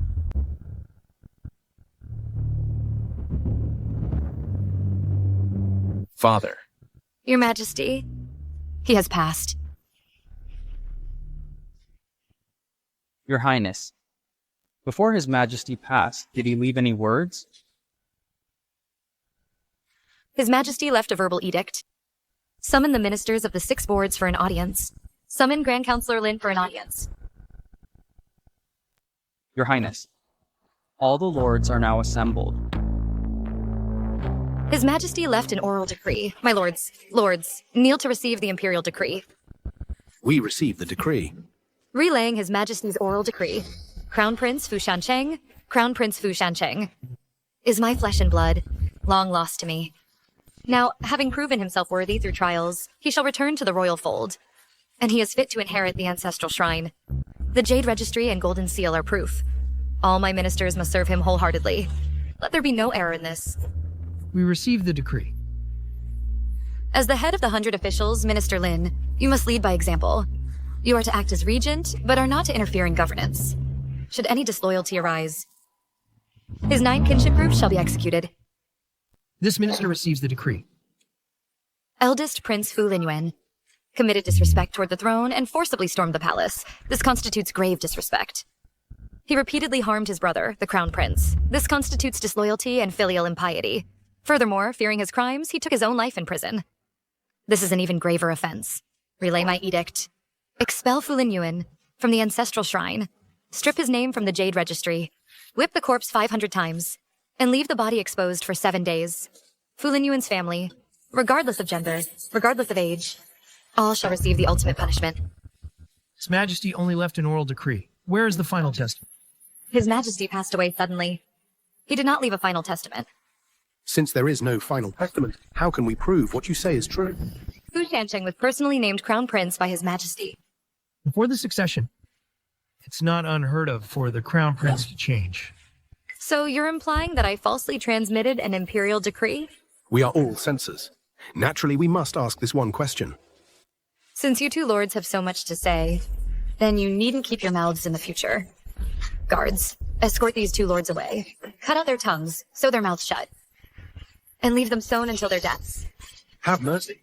Father. Your Majesty, he has passed. Your Highness, before His Majesty passed, did he leave any words? His Majesty left a verbal edict. Summon the ministers of the 6 boards for an audience. Summon Grand Counselor Lin for an audience. Your Highness, all the lords are now assembled. His Majesty left an oral decree. My lords, kneel to receive the imperial decree. We receive the decree. Relaying His Majesty's oral decree. Crown Prince Fu Shancheng, Crown Prince Fu Shancheng, is my flesh and blood, long lost to me. Now, having proven himself worthy through trials, he shall return to the royal fold, and he is fit to inherit the ancestral shrine. The Jade Registry and Golden Seal are proof. All my ministers must serve him wholeheartedly. Let there be no error in this. We receive the decree. As the head of the 100 officials, Minister Lin, you must lead by example. You are to act as regent, but are not to interfere in governance. Should any disloyalty arise, his 9 kinship groups shall be executed. This minister receives the decree. Eldest Prince Fu Linyuan committed disrespect toward the throne and forcibly stormed the palace. This constitutes grave disrespect. He repeatedly harmed his brother, the Crown Prince. This constitutes disloyalty and filial impiety. Furthermore, fearing his crimes, he took his own life in prison. This is an even graver offense. Relay my edict. Expel Fu Linyuan from the ancestral shrine. Strip his name from the Jade Registry. Whip the corpse 500 times. And leave the body exposed for 7 days. Fu Linyuan's family, regardless of gender, regardless of age, all shall receive the ultimate punishment. His Majesty only left an oral decree. Where is the final testament? His Majesty passed away suddenly. He did not leave a final testament. Since there is no final testament, how can we prove what you say is true? Fu Shancheng was personally named Crown Prince by His Majesty. Before the succession, it's not unheard of for the Crown Prince to change. So you're implying that I falsely transmitted an imperial decree? We are all censors. Naturally, we must ask this one question. Since you 2 lords have so much to say, then you needn't keep your mouths in the future. Guards, escort these 2 lords away. Cut out their tongues, sew their mouths shut, and leave them sewn until their deaths. Have mercy.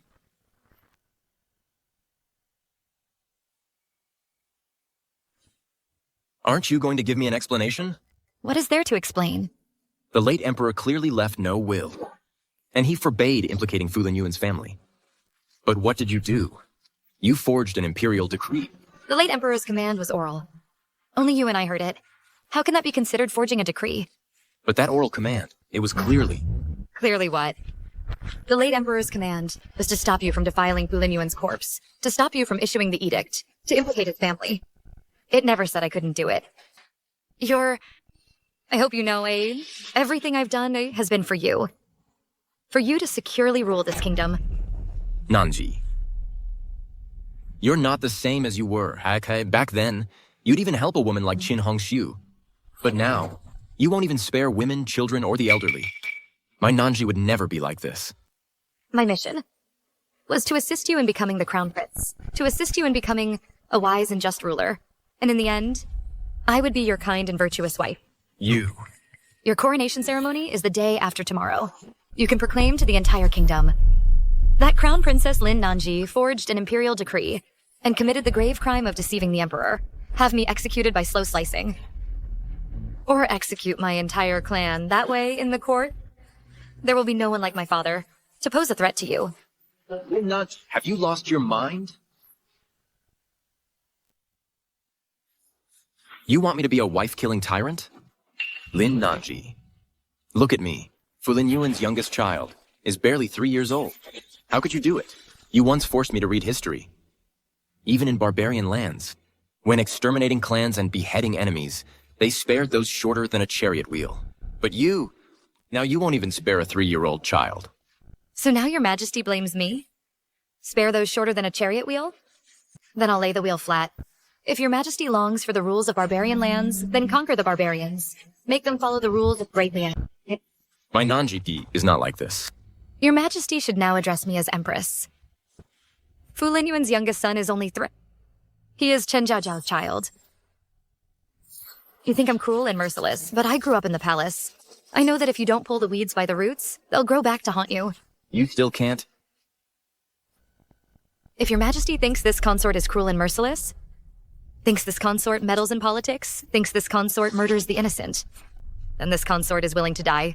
Aren't you going to give me an explanation? What is there to explain? The late emperor clearly left no will, and he forbade implicating Fu Linyuan's family. But what did you do? You forged an imperial decree. The late Emperor's command was oral. Only you and I heard it. How can that be considered forging a decree? But that oral command, it was clearly... Clearly what? The late Emperor's command was to stop you from defiling Fu Linyuan's corpse, to stop you from issuing the edict, to implicate his family. It never said I couldn't do it. I hope you know, everything I've done has been for you. For you to securely rule this kingdom. Nanji. You're not the same as you were, okay? Back then, you'd even help a woman like Qin Hongxiu. But now, you won't even spare women, children, or the elderly. My Nanji would never be like this. My mission was to assist you in becoming the crown prince, to assist you in becoming a wise and just ruler. And in the end, I would be your kind and virtuous wife. You. Your coronation ceremony is the day after tomorrow. You can proclaim to the entire kingdom that Crown Princess Lin Nanji forged an imperial decree and committed the grave crime of deceiving the emperor. Have me executed by slow slicing. Or execute my entire clan. That way, in the court, there will be no one like my father to pose a threat to you. Lin Nanji, have you lost your mind? You want me to be a wife-killing tyrant? Lin Nanji. Look at me. Fu Linyuan's youngest child is barely 3 years old. How could you do it? You once forced me to read history. Even in barbarian lands, when exterminating clans and beheading enemies, they spared those shorter than a chariot wheel. But now you won't even spare a 3-year-old child. So now your majesty blames me? Spare those shorter than a chariot wheel? Then I'll lay the wheel flat. If your majesty longs for the rules of barbarian lands, then conquer the barbarians. Make them follow the rules of great land. My Nanji is not like this. Your majesty should now address me as empress. Fu Linyuan's youngest son is only 3. He is Chen Jiaojiao's child. You think I'm cruel and merciless, but I grew up in the palace. I know that if you don't pull the weeds by the roots, they'll grow back to haunt you. You still can't? If your majesty thinks this consort is cruel and merciless, thinks this consort meddles in politics, thinks this consort murders the innocent, then this consort is willing to die.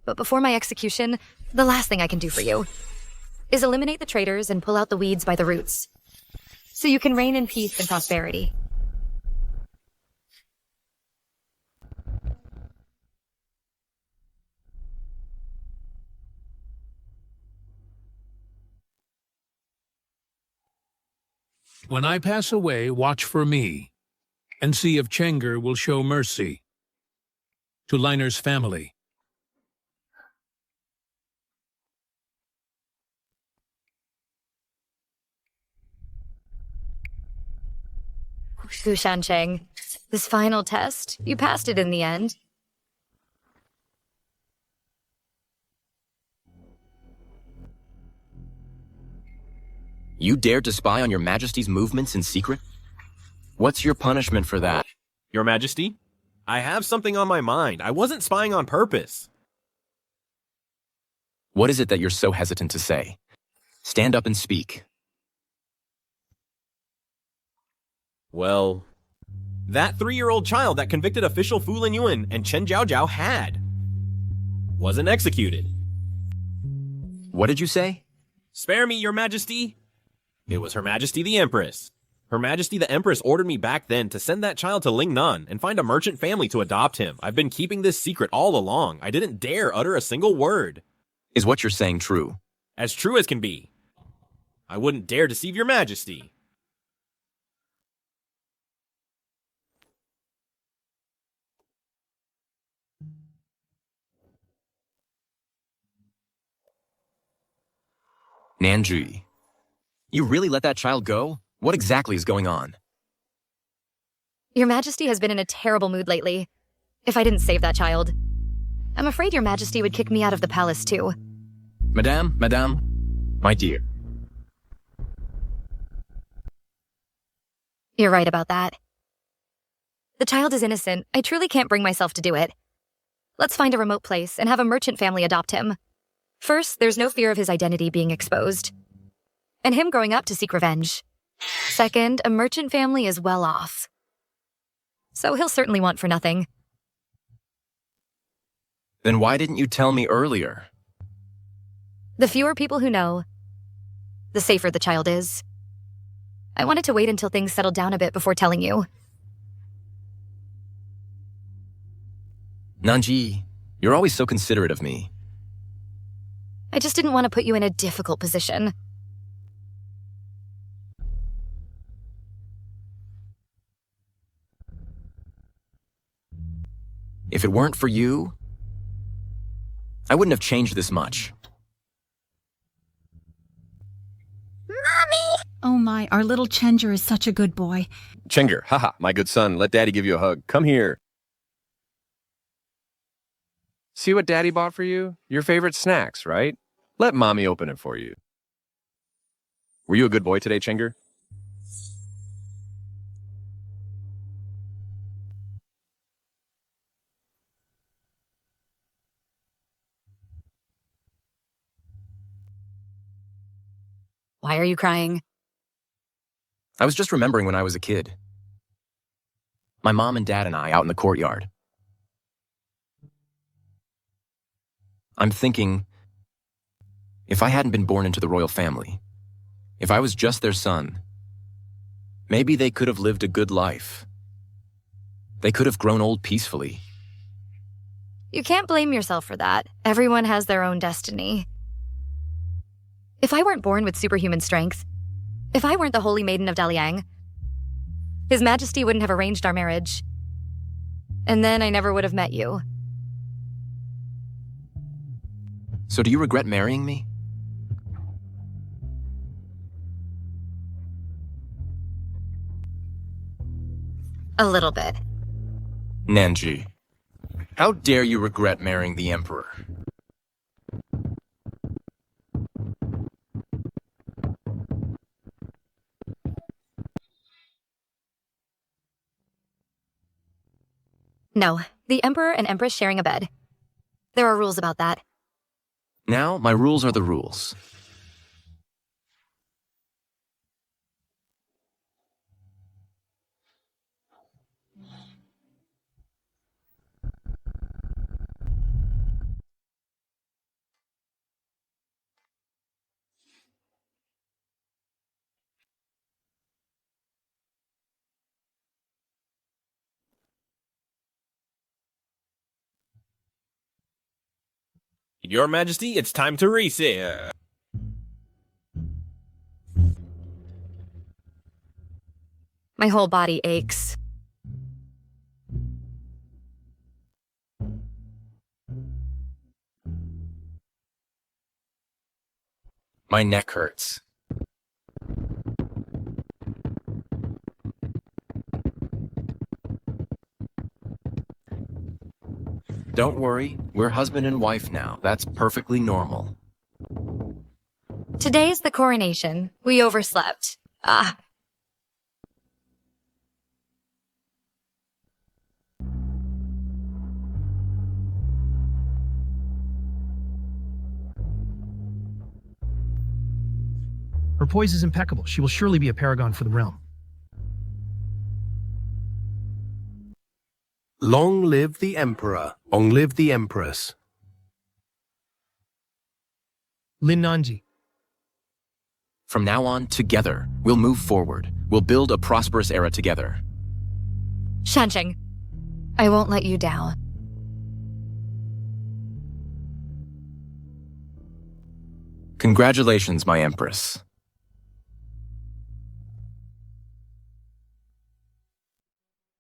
But before my execution, the last thing I can do for you is eliminate the traitors and pull out the weeds by the roots, so you can reign in peace and prosperity. When I pass away, watch for me, and see if Chenger will show mercy to Liner's family. Gu Shancheng, this final test, you passed it in the end. You dared to spy on your majesty's movements in secret? What's your punishment for that? Your Majesty? I have something on my mind. I wasn't spying on purpose. What is it that you're so hesitant to say? Stand up and speak. Well, that 3-year-old child that convicted official Fu Linyuan and Chen Jiaojiao had wasn't executed. What did you say? Spare me, Your Majesty. It was Her Majesty the Empress. Her Majesty the Empress ordered me back then to send that child to Lingnan and find a merchant family to adopt him. I've been keeping this secret all along. I didn't dare utter a single word. Is what you're saying true? As true as can be. I wouldn't dare deceive Your Majesty. Nanji, you really let that child go? What exactly is going on? Your Majesty has been in a terrible mood lately. If I didn't save that child, I'm afraid Your Majesty would kick me out of the palace too. Madame, my dear. You're right about that. The child is innocent. I truly can't bring myself to do it. Let's find a remote place and have a merchant family adopt him. First, there's no fear of his identity being exposed, and him growing up to seek revenge. Second, a merchant family is well off, so he'll certainly want for nothing. Then why didn't you tell me earlier? The fewer people who know, the safer the child is. I wanted to wait until things settled down a bit before telling you. Nanji, you're always so considerate of me. I just didn't want to put you in a difficult position. If it weren't for you, I wouldn't have changed this much. Mommy! Oh my, our little Chenger is such a good boy. Chenger, haha, my good son, let Daddy give you a hug. Come here. See what Daddy bought for you? Your favorite snacks, right? Let Mommy open it for you. Were you a good boy today, Chenger? Why are you crying? I was just remembering when I was a kid. My mom and dad and I out in the courtyard. I'm thinking, if I hadn't been born into the royal family, if I was just their son, maybe they could have lived a good life. They could have grown old peacefully. You can't blame yourself for that. Everyone has their own destiny. If I weren't born with superhuman strength, if I weren't the Holy Maiden of Daliang, His Majesty wouldn't have arranged our marriage. And then I never would have met you. So do you regret marrying me? A little bit. Nanji, how dare you regret marrying the Emperor? No, the Emperor and Empress sharing a bed. There are rules about that. Now, my rules are the rules. Your Majesty, it's time to reset. My whole body aches. My neck hurts. Don't worry, we're husband and wife now. That's perfectly normal. Today's the coronation. We overslept. Her poise is impeccable. She will surely be a paragon for the realm. Long live the Emperor. Long live the Empress. Lin Nanji. From now on, together, we'll move forward. We'll build a prosperous era together. Shansheng, I won't let you down. Congratulations, my Empress.